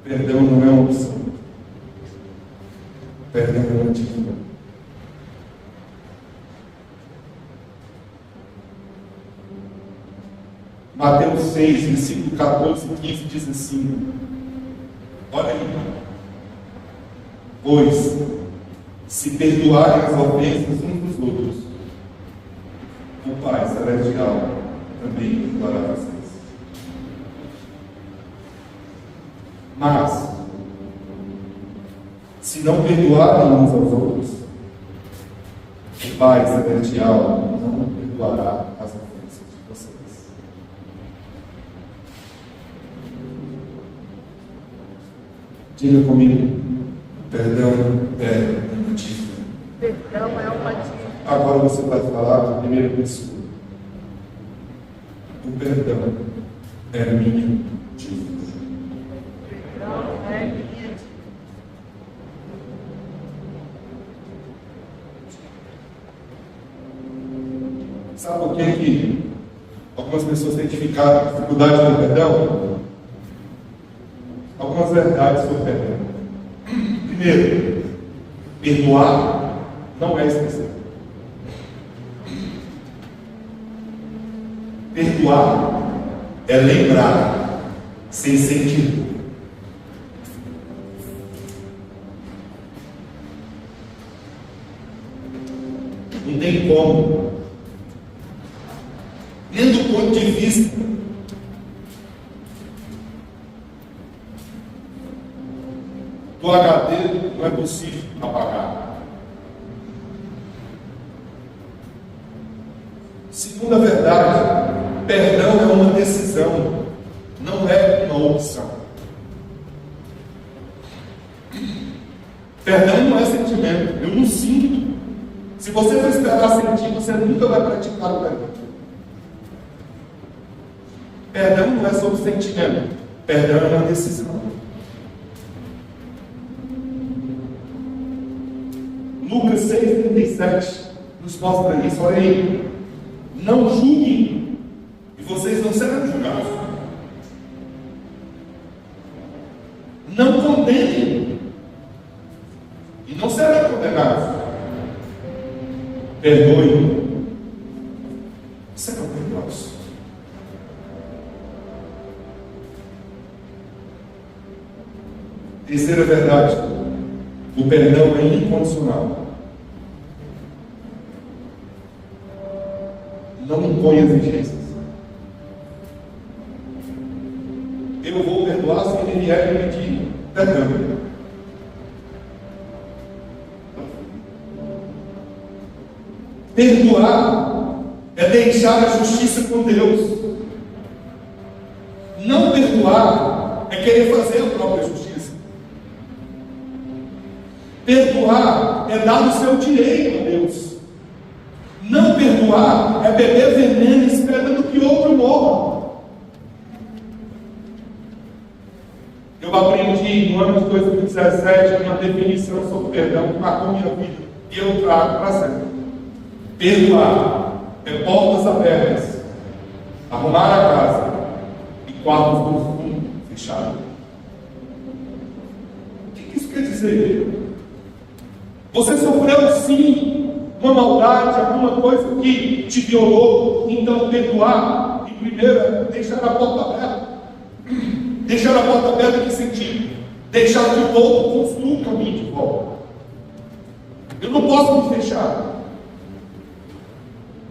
Perdão não é uma opção. Perdão é uma dívida. Mateus 6, versículo 14 e 15 diz assim: olha aí. Pois, se perdoarem as ofensas uns dos outros, o Pai Celestial também perdoará vocês. Mas, se não perdoarem uns aos outros, o Pai Celestial não perdoará as ofensas de vocês. Diga comigo: perdão é uma dívida. Perdão é uma dívida. Agora você vai falar na primeira pessoa. O perdão é minha dívida. Sabe por que algumas pessoas têm dificuldade com o perdão? Algumas verdades sobre o perdão. Primeiro, perdoar não é esquecer. Perdoar é lembrar sem sentir. Não tem como. Nem do ponto de vista do HD, não é possível apagar. Segunda verdade, perdão é uma decisão, não é uma opção. Perdão não é sentimento, eu não sinto. Se você não esperar sentir, você nunca vai praticar o perdão. Perdão não é sobre sentimento, perdão é uma decisão. Lucas 6,37 nos mostra isso, olha aí. Não julguem, e vocês não serão julgados. Não condenem, e não serão condenados. Perdoe, serão perdoados. Terceira verdade, o perdão é incondicional. Não impõe exigências. Eu vou perdoar se ele vier me pedir perdão. Perdoar é deixar a justiça com Deus. Não perdoar é querer fazer a própria justiça. Perdoar é dar o seu direito a Deus. Não perdoar é beber veneno esperando que outro morra. Eu aprendi no ano de 2017 uma definição sobre perdão que marcou minha vida e eu trago para sempre. Perdoar é portas abertas, arrumar a casa e quartos do fundo fechados. O que isso quer dizer? Você sofreu sim uma maldade, alguma coisa que te violou, então perdoar, em primeiro, é deixar a porta aberta. Deixar a porta aberta em que sentido? Deixar que o outro construa um caminho de volta. Eu não posso me fechar.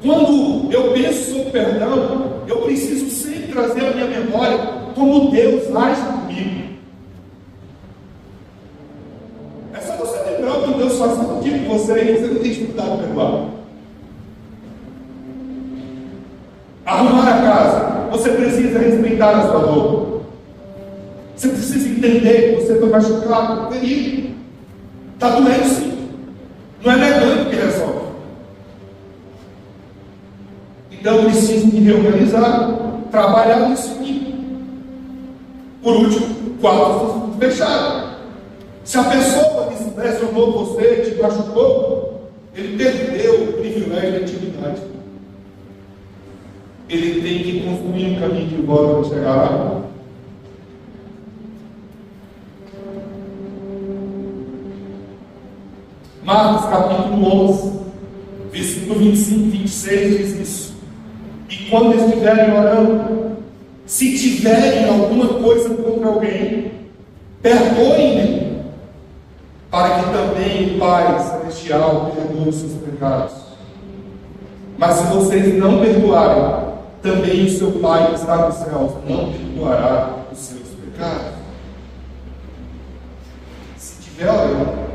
Quando eu penso sobre perdão, eu preciso sempre trazer à minha memória como Deus age comigo. É só você lembrar o que Deus faz contigo com você e você não tem dificuldade de perdoar. Arrumar a casa, você precisa respeitar a sua dor. Você precisa entender que você foi machucado, ferido. Está doendo sim. Não é negando que resolve. Então eu preciso me reorganizar, trabalhar nisso aqui. Por último, quartos fechados. Se a pessoa que lesionou você, te machucou, ele perdeu o privilégio da intimidade. Ele tem que construir um caminho de volta para chegar lá. Marcos capítulo 11, versículo 25 e 26 diz isso. E quando estiverem orando, se tiverem alguma coisa contra alguém, perdoem-lhe, para que também o Pai Celestial perdoe os seus pecados. Mas se vocês não perdoarem, também o seu Pai que está nos céus não perdoará os seus pecados. Se tiver orando,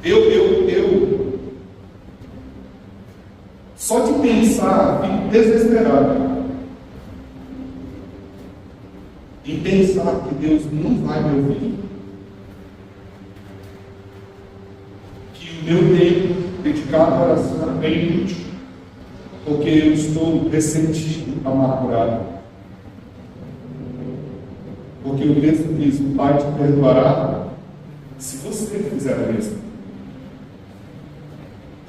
eu só de pensar, fico desesperado em pensar que Deus não vai me ouvir, que o meu tempo dedicado à oração é inútil, porque eu estou ressentido, amargurado. Porque o texto diz: o Pai te perdoará se você fizer o mesmo.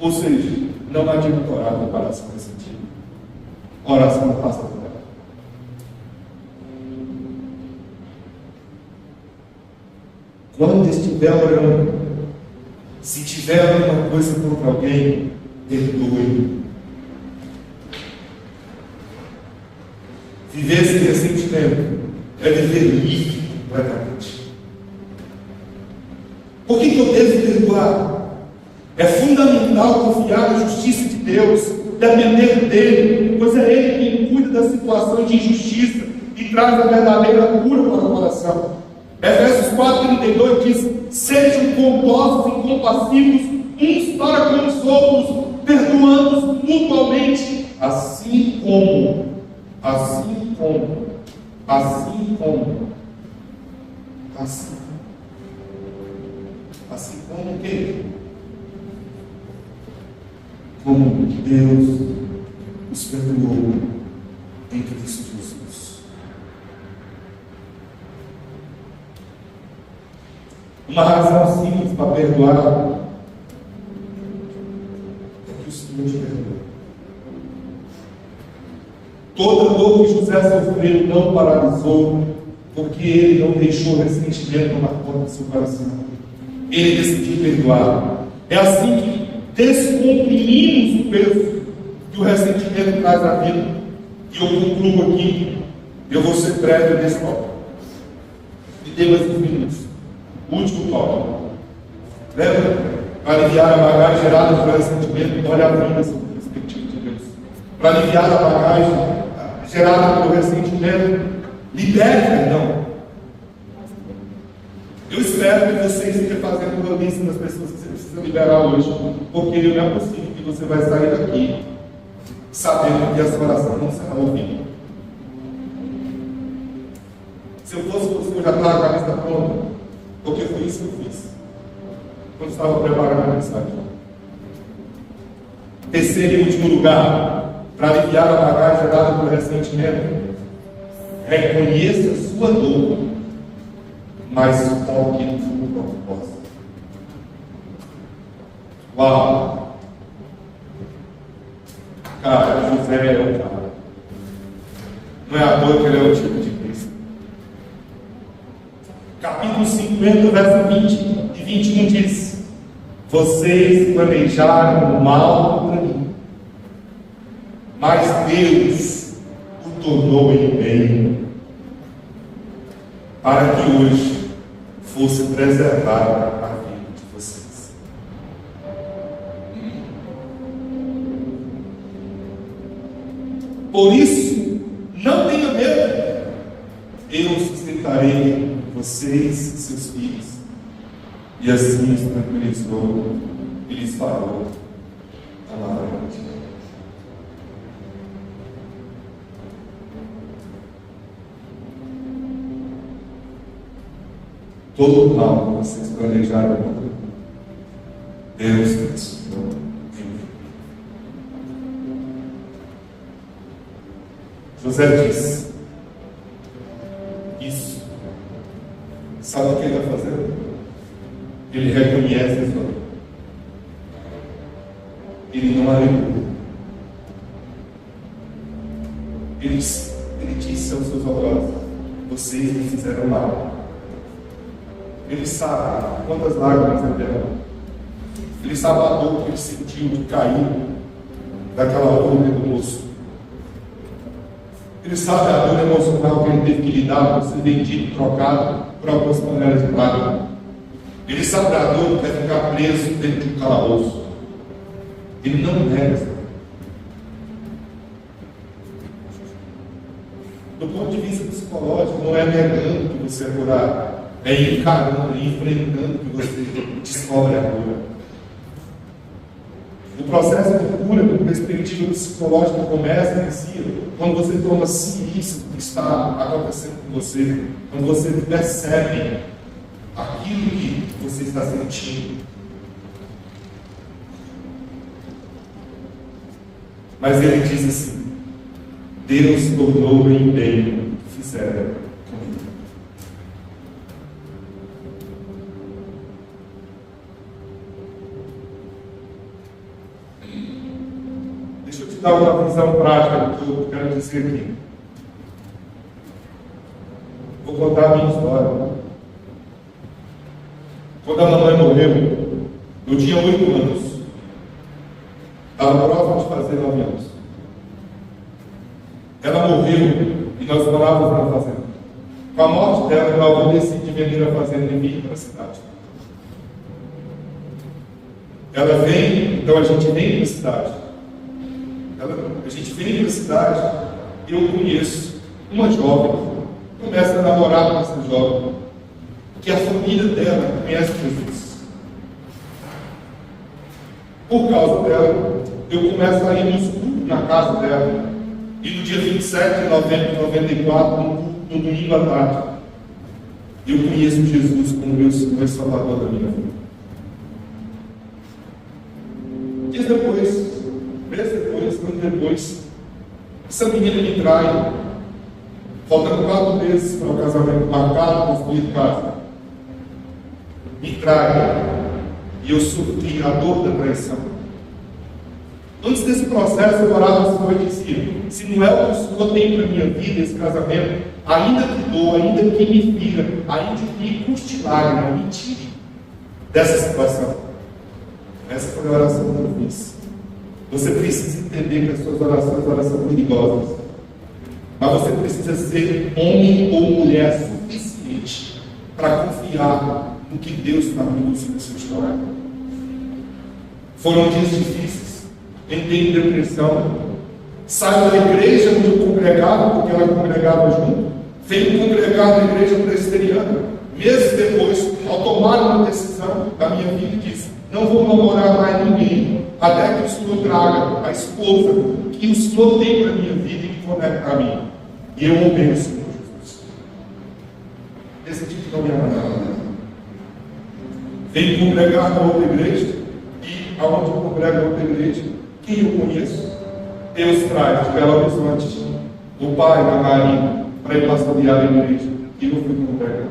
Ou seja, não adianta orar com oração ressentida. A oração não passa por ela. Quando estiver orando, se tiver alguma coisa contra alguém, perdoe. Viver sem ressentimento é viver livre completamente. Por que eu devo perdoar? É fundamental confiar na justiça de Deus, depender dele, pois é ele quem cuida da situação de injustiça e traz a verdadeira cura para o coração. Efésios 4,32 diz: sejam bondosos e compassivos uns para com os outros, perdoando-os mutuamente, assim como o quê? Como Deus os perdoou em Cristo Jesus. Uma razão simples para perdoar é que o Senhor te perdoou. Toda dor que José sofreu não paralisou, porque ele não deixou ressentimento tomar conta do seu coração. Ele decidiu perdoar. É assim que descomprimimos o peso que o ressentimento traz à vida. E eu concluo aqui. Eu vou ser breve nesse tópico. Me dê mais uns minutos. Último tópico. Lembra? Para aliviar a bagagem gerada pelo ressentimento, olha a vida sob a perspectiva de Deus. Para aliviar a bagagem gerada pelo ressentimento, libere perdão. Eu espero que você esteja fazendo uma lista das pessoas que você precisa liberar hoje, porque não é possível que você vai sair daqui sabendo que a sua oração não será ouvida. Se eu fosse você, eu já estava com a lista pronta, porque foi isso que eu fiz quando estava preparando a mensagem. Terceiro e último lugar, para aliviar a bagagem gerada pelo ressentimento, reconheça a sua dor, mas foque no propósito. Uau! Cara, José é o cara. Não é à toa que ele é o tipo de Cristo. Capítulo 50, verso 20 e 21 diz: vocês planejaram o mal contra mim, mas Deus o tornou em bem, para que hoje fosse preservada a vida de vocês. Por isso, não tenha medo, eu sustentarei vocês e seus filhos. E assim se tranquilizou e lhes falou amaramente. Todo o mal que vocês planejaram contra mim, Deus transformou em mim. José disse: isso. Sabe o que ele está fazendo? Ele reconhece a sua dor. Ele não alegou. Ele disse aos seus olhos: vocês me fizeram mal. Ele sabe quantas lágrimas ele derramou. Ele sabe a dor que ele sentiu de cair daquela onda do moço. Ele sabe a dor emocional que ele teve que lidar por ser vendido, trocado por algumas panelas de prata. Ele sabe a dor que é ficar preso dentro de um calabouço. Ele não nega essa dor. Do ponto de vista psicológico, não é negando que você é curado. É encarando, enfrentando que você descobre a cura. O processo de cura, com perspectiva psicológica, começa e inicia quando você toma ciência do que está acontecendo com você, quando você percebe aquilo que você está sentindo. Mas ele diz assim: Deus tornou em bem o que fizeram comigo. Deixa eu te dar uma visão prática do que eu quero dizer aqui. Vou contar a minha história. Quando a mamãe morreu, eu tinha 8 anos. Estava próximo de fazer 9 anos. Ela morreu e nós morávamos na fazenda. Com a morte dela, meu avô decide vender a fazenda e vir para a cidade. Ela vem, então a gente vem para a cidade. A gente vem para a cidade e eu conheço uma jovem, começa a namorar com essa jovem, que a família dela conhece Jesus. Por causa dela, eu começo a ir nos cultos na casa dela. E no dia 27 de novembro de 94, no domingo à tarde, eu conheço Jesus como meu Senhor e Salvador da minha vida. Dias depois, meses depois, anos depois, essa menina me trai. Faltando 4 meses para o casamento marcado, construído casa. Me trai. E eu sofri a dor da traição. Antes desse processo, eu orava ao Senhor e dizia: se não é o que o Senhor tem para a minha vida, esse casamento, ainda que doa, ainda que me fira, ainda que me custe lágrima, me tire dessa situação. Essa foi a oração que eu fiz. Você precisa entender que as suas orações, elas são perigosas. Mas você precisa ser homem ou mulher suficiente para confiar no que Deus está fazendo sobre a sua história. Foram dias difíceis. Entrei em depressão. Saio da igreja onde eu congregava, porque ela congregava junto. Venho congregar na igreja presbiteriana. Meses depois, ao tomar uma decisão da minha vida, disse: não vou namorar mais ninguém, até que o Senhor traga a esposa que o Senhor tem para a minha vida e que conecta a mim. E eu obedeço o Senhor Jesus. Decidi que não me amava. Venho congregar na outra igreja, e aonde eu congrego na outra igreja, quem eu conheço? Deus traz de Belo Horizonte o pai da Maria, para ir pastorear a igreja. E eu fui congregar.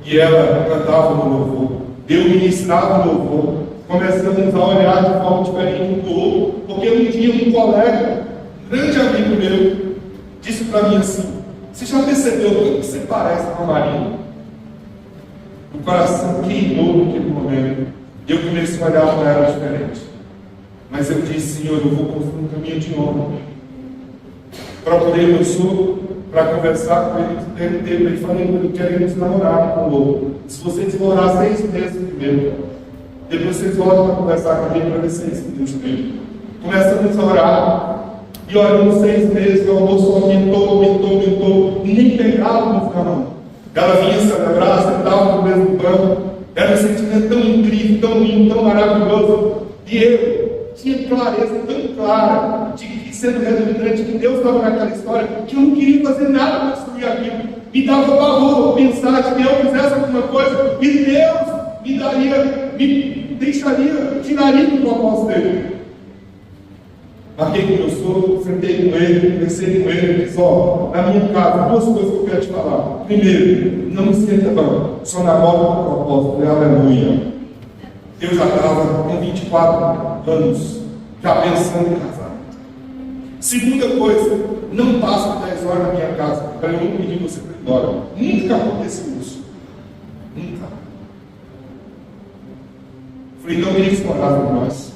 E ela cantava no louvor. Eu ministrava no louvor. Começamos a olhar de forma diferente um do outro. Porque um dia um colega, um grande amigo meu, disse para mim assim: você já percebeu tanto que você parece com a Marina? O coração queimou naquele momento. E eu comecei a olhar para ela diferente. Mas eu disse: Senhor, eu vou construir um caminho de honra. Procurei meu sogro para conversar com ele. E falei: eu queremos namorar com o outro. Se vocês orar 6 meses primeiro, depois vocês voltam para conversar com ele para ver se é isso que Deus tem. Começamos a orar. E oramos 6 meses, o amor só aumentou. E nem pegava no final. Ela vinha celebrar, sentava no mesmo banco. Era um sentimento tão incrível, tão lindo, tão maravilhoso. E eu tinha clareza tão clara de que, sendo redundante, que Deus estava naquela história, que eu não queria fazer nada para destruir aquilo. Me dava pavor pensar de que eu fizesse alguma coisa e Deus me deixaria, tiraria do propósito dele. Marquei com o meu sogro, sentei com ele, conversei com ele e disse: na minha casa, 2 coisas que eu quero te falar. Primeiro, não me esquenta não, só namoro com propósito. Aleluia. Eu já estava com 24 anos, já pensando em casar. Segunda coisa, não passo 10 horas na minha casa, para eu não pedir você para ir embora. Nunca aconteceu isso. Nunca. Falei: então queria que você morasse com nós.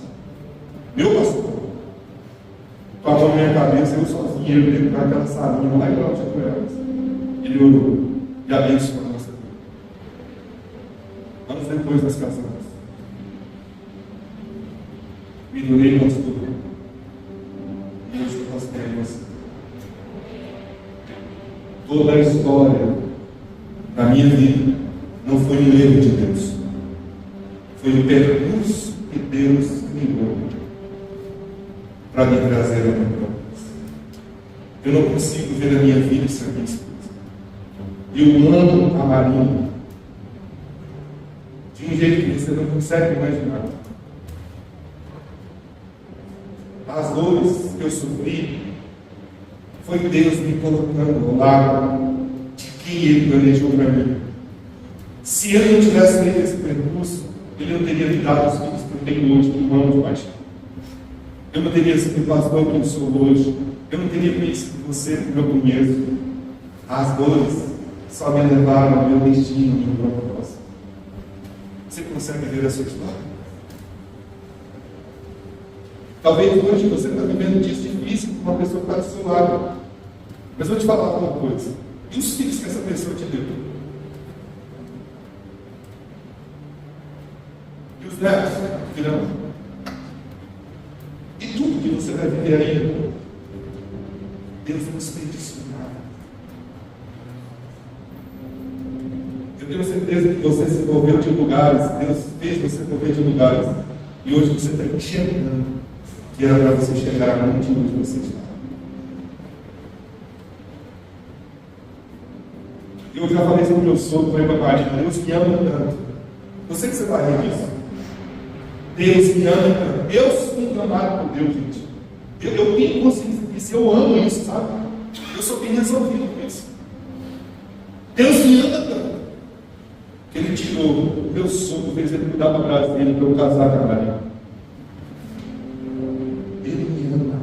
Meu pastor, com a mão na minha cabeça, eu sozinho, ele dentro daquela salinha lá em Cláudia Goiás. Ele orou e abençoou a nossa vida. Anos depois nós casamos. Melhorei nosso tudo. E hoje nós temos toda a história da minha vida. Não foi um erro de Deus. Foi o percurso que Deus criou para me trazer a minha propósito. Eu não consigo ver a minha vida sem a minha esposa. Eu amo a Marina de um jeito que você não consegue imaginar. As dores que eu sofri foi Deus me colocando ao lado de quem Ele planejou para mim. Se eu não tivesse feito esse percurso, Ele não teria me dado os filhos que eu tenho hoje, que eu amo de paixão. Eu não teria sido pastor que eu sou hoje. Eu não teria conhecido você como eu conheço. As dores só me levaram ao meu destino, ao meu propósito. Você consegue ver a sua história? Talvez hoje você está vivendo um dia difícil com uma pessoa que está do seu lado. Mas vou te falar uma coisa. E os filhos que essa pessoa te deu? E os netos que virão? E tudo que você vai viver ainda, Deus não desperdiçou nada. Eu tenho certeza que você se envolveu de lugares, Deus fez você se envolver de lugares, e hoje você está enxergando que era para você chegar onde você está. Eu já falei sobre o meu sogro, falei para a Maria: Deus me ama tanto. Eu sei que você vai rir disso. Deus me ama tanto. Eu sou muito amado por Deus, gente. Eu tenho consciência disso, eu amo isso, sabe? Eu sou bem resolvido com isso. Deus me ama tanto que Ele tirou o meu sogro, fez ele mudar para Brasília para eu casar com a Maria. Ele me ama.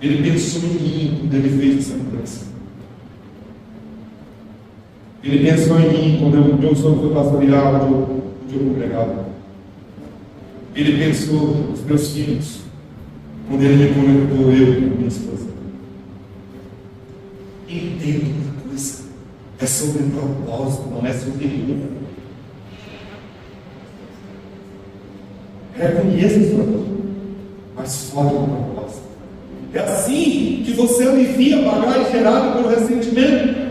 Ele pensou em mim quando Ele fez essa mudança. Ele pensou em mim quando o meu sogro foi pastorear onde eu congregava. Ele pensou nos meus filhos quando Ele me conectou, eu e minha esposa. Entenda uma coisa: é sobre propósito, não é sobre erro. Reconheça a sua dor, mas foque no propósito. É assim que você alivia a bagagem gerada pelo ressentimento.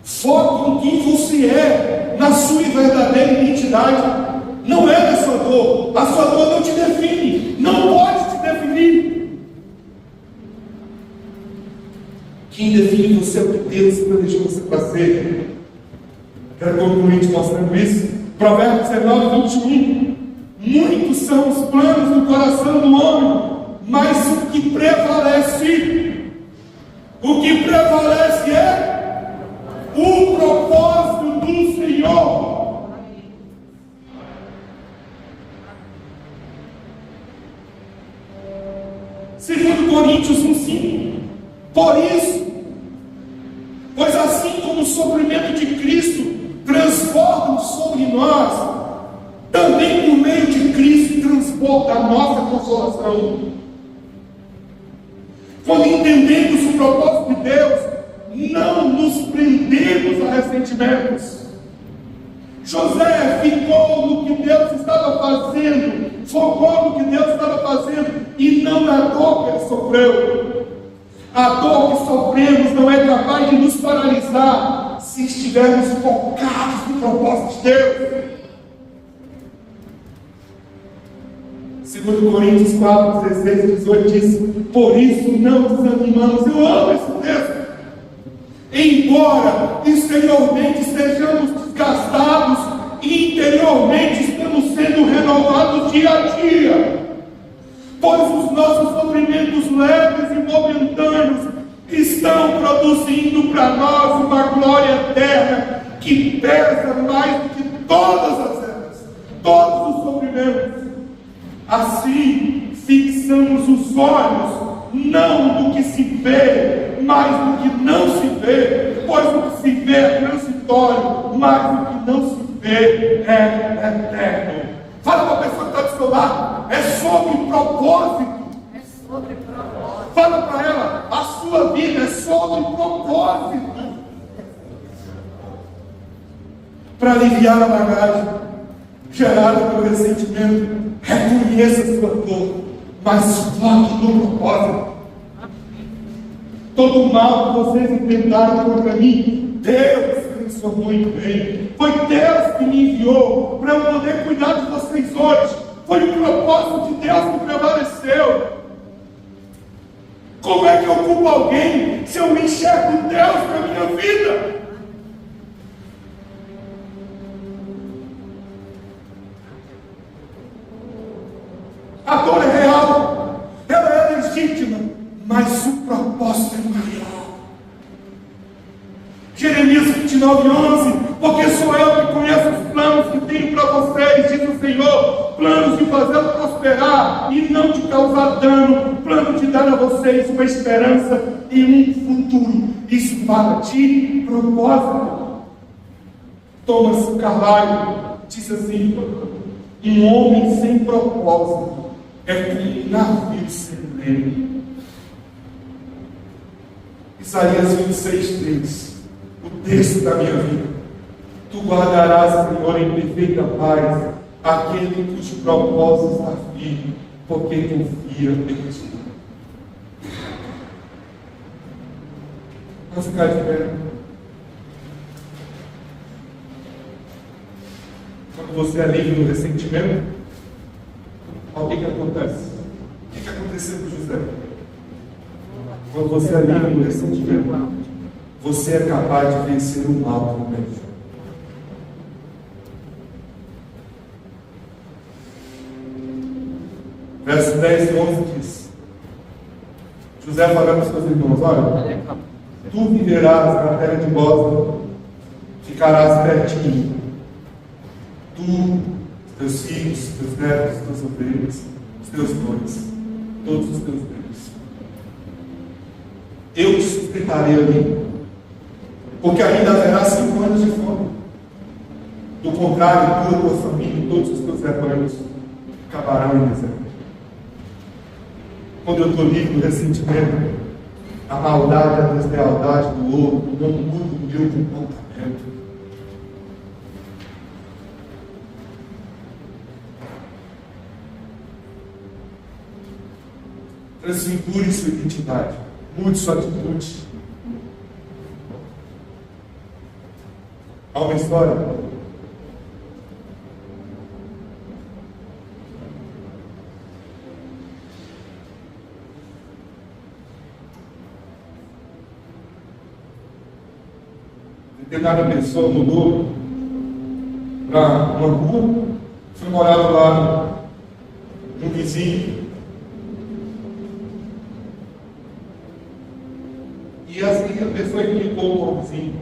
Foque em quem você é, na sua verdadeira identidade. Não é da sua dor. A sua dor não te define. Não pode te definir. Quem define você é o que Deus planejou você para ser. Quero concluir te mostrando isso. Provérbios 19:21. Muitos são os planos do coração do homem, mas o que prevalece O que prevalece é o propósito do Senhor. Segundo Coríntios 1:5. Por isso, pois assim como o sofrimento de Cristo transborda sobre nós, também por meio de Cristo transborda a nossa consolação. Quando entendemos o propósito de Deus, não nos prendemos a ressentimentos. José ficou no que Deus estava fazendo, focou no que Deus estava fazendo, e não na dor que ele sofreu. A dor que sofremos não é capaz de nos paralisar se estivermos focados no propósito de Deus. Segundo Coríntios 4, 16 e 18 diz: por isso não desanimamos. Eu amo esse texto. Embora exteriormente estejamos desgastados, interiormente estamos sendo renovados dia a dia. Pois os nossos sofrimentos leves e momentâneos estão produzindo para nós uma glória eterna que pesa mais do que todas as eras, todos os sofrimentos. Assim, fixamos os olhos não do que se vê, mas do que não se vê, pois o que se vê é transitório, mas o que não se vê é eterno. Fala para a pessoa que está do seu lado, é sobre propósito. É sobre propósito. Fala para ela, a sua vida é sobre propósito. Para aliviar a bagagem gerada pelo ressentimento, reconheça a sua dor, mas foque no propósito. Todo o mal que vocês enfrentaram contra mim, Deus transformou em bem. Foi Deus que me enviou para eu poder cuidar de vocês hoje. Foi o propósito de Deus que prevaleceu. Como é que eu culpo alguém se eu me enxergo Deus na minha vida? A dor é real, ela é legítima, mas o propósito é maior. Jeremias 29:11, porque sou eu que conheço os planos que tenho para vocês, diz o Senhor, planos de fazê-lo prosperar e não de causar dano, plano de dar a vocês uma esperança e um futuro. Isso fala de propósito. Thomas Carlyle diz assim: um homem sem propósito é como um navio sem leme. Isaías 26:3, o texto da minha vida: tu guardarás, Senhor, em perfeita paz aquele cujo propósito está firme, porque confia em ti. Vamos ficar de pé. Quando você é livre do ressentimento, o que acontece? O que aconteceu com José? Quando você é livre do ressentimento, você é capaz de vencer o mal também. Verso 10 e 11 diz: José falando aos seus irmãos: olha, tu viverás na terra de Gósen, ficarás pertinho, tu, teus filhos, teus netos, teus ovelhas, os teus bois, todos os teus bens. Eu te sustentarei ali, porque ainda haverá 5 anos de fome. Do contrário, tu, a tua família e todos os teus rebanhos acabarão em deserto. Quando eu estou livre do ressentimento, a maldade, a deslealdade do outro não muda o meu comportamento. Transfigure sua identidade, mude sua atitude. Há uma história. Determinada pessoa mudou para uma rua, foi morar do lado de um vizinho. E E assim a pessoa implicou com o vizinho.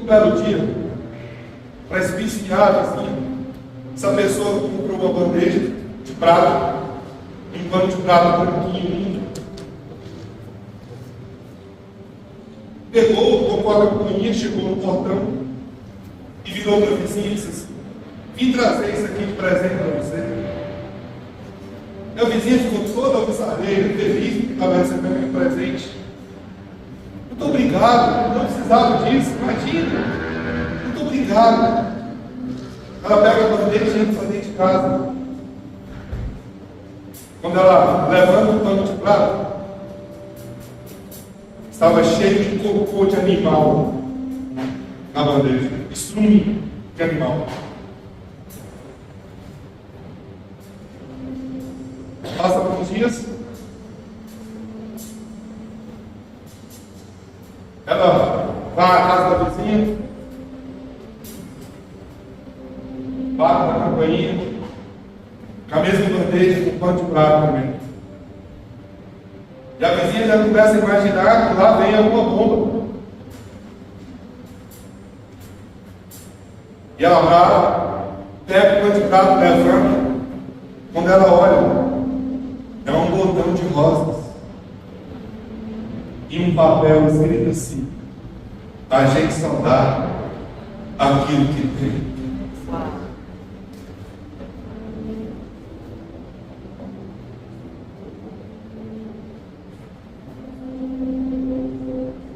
Um belo dia, para espiciar assim, essa pessoa comprou uma bandeja de prata, um pano de prata branquinho, pegou, tocou a campainha, chegou no portão e virou para a vizinha e disse assim: vim trazer isso aqui de presente para você. A vizinha ficou toda alvissareira, feliz porque estava recebendo aquele presente. Muito obrigado, não precisava disso, imagina. Muito obrigado. Ela pega a bandeja e entra para dentro de casa. Quando ela levanta o pano de prata, estava cheio de cocô de animal na bandeja, estrume de animal. Passa alguns dias, ela vai à casa da vizinha, bate na campainha, com a mesma bandeja, com pano de prata também. E a vizinha já começa a imaginar que lá vem alguma bomba. E ela vai, pega o pano de prata, levanta. Quando ela olha, é um botão de rosas e um papel escrito assim: a gente só dá aquilo que tem.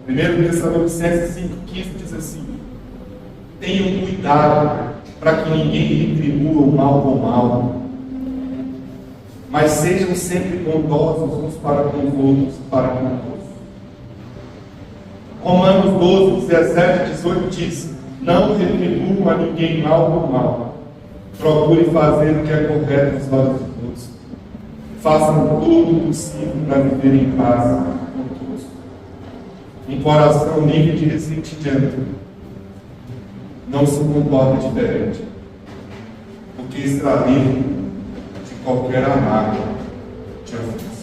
Primeiro Tessalonicenses 5,15 diz assim: tenham cuidado para que ninguém retribua o mal com o mal, mas sejam sempre bondosos uns para com os outros, para com todos. Romanos 12, 17 e 18 diz: não retribuam a ninguém mal por mal, procure fazer o que é correto aos olhos de todos, façam tudo o possível para viver em paz com todos. Um coração livre de ressentimento não se comporta diferente, porque está livre de qualquer amargo de ofensa.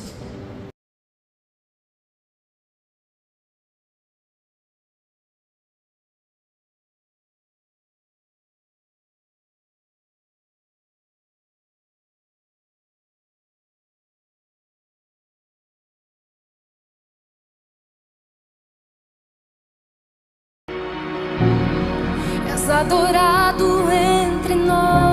És adorado entre nós.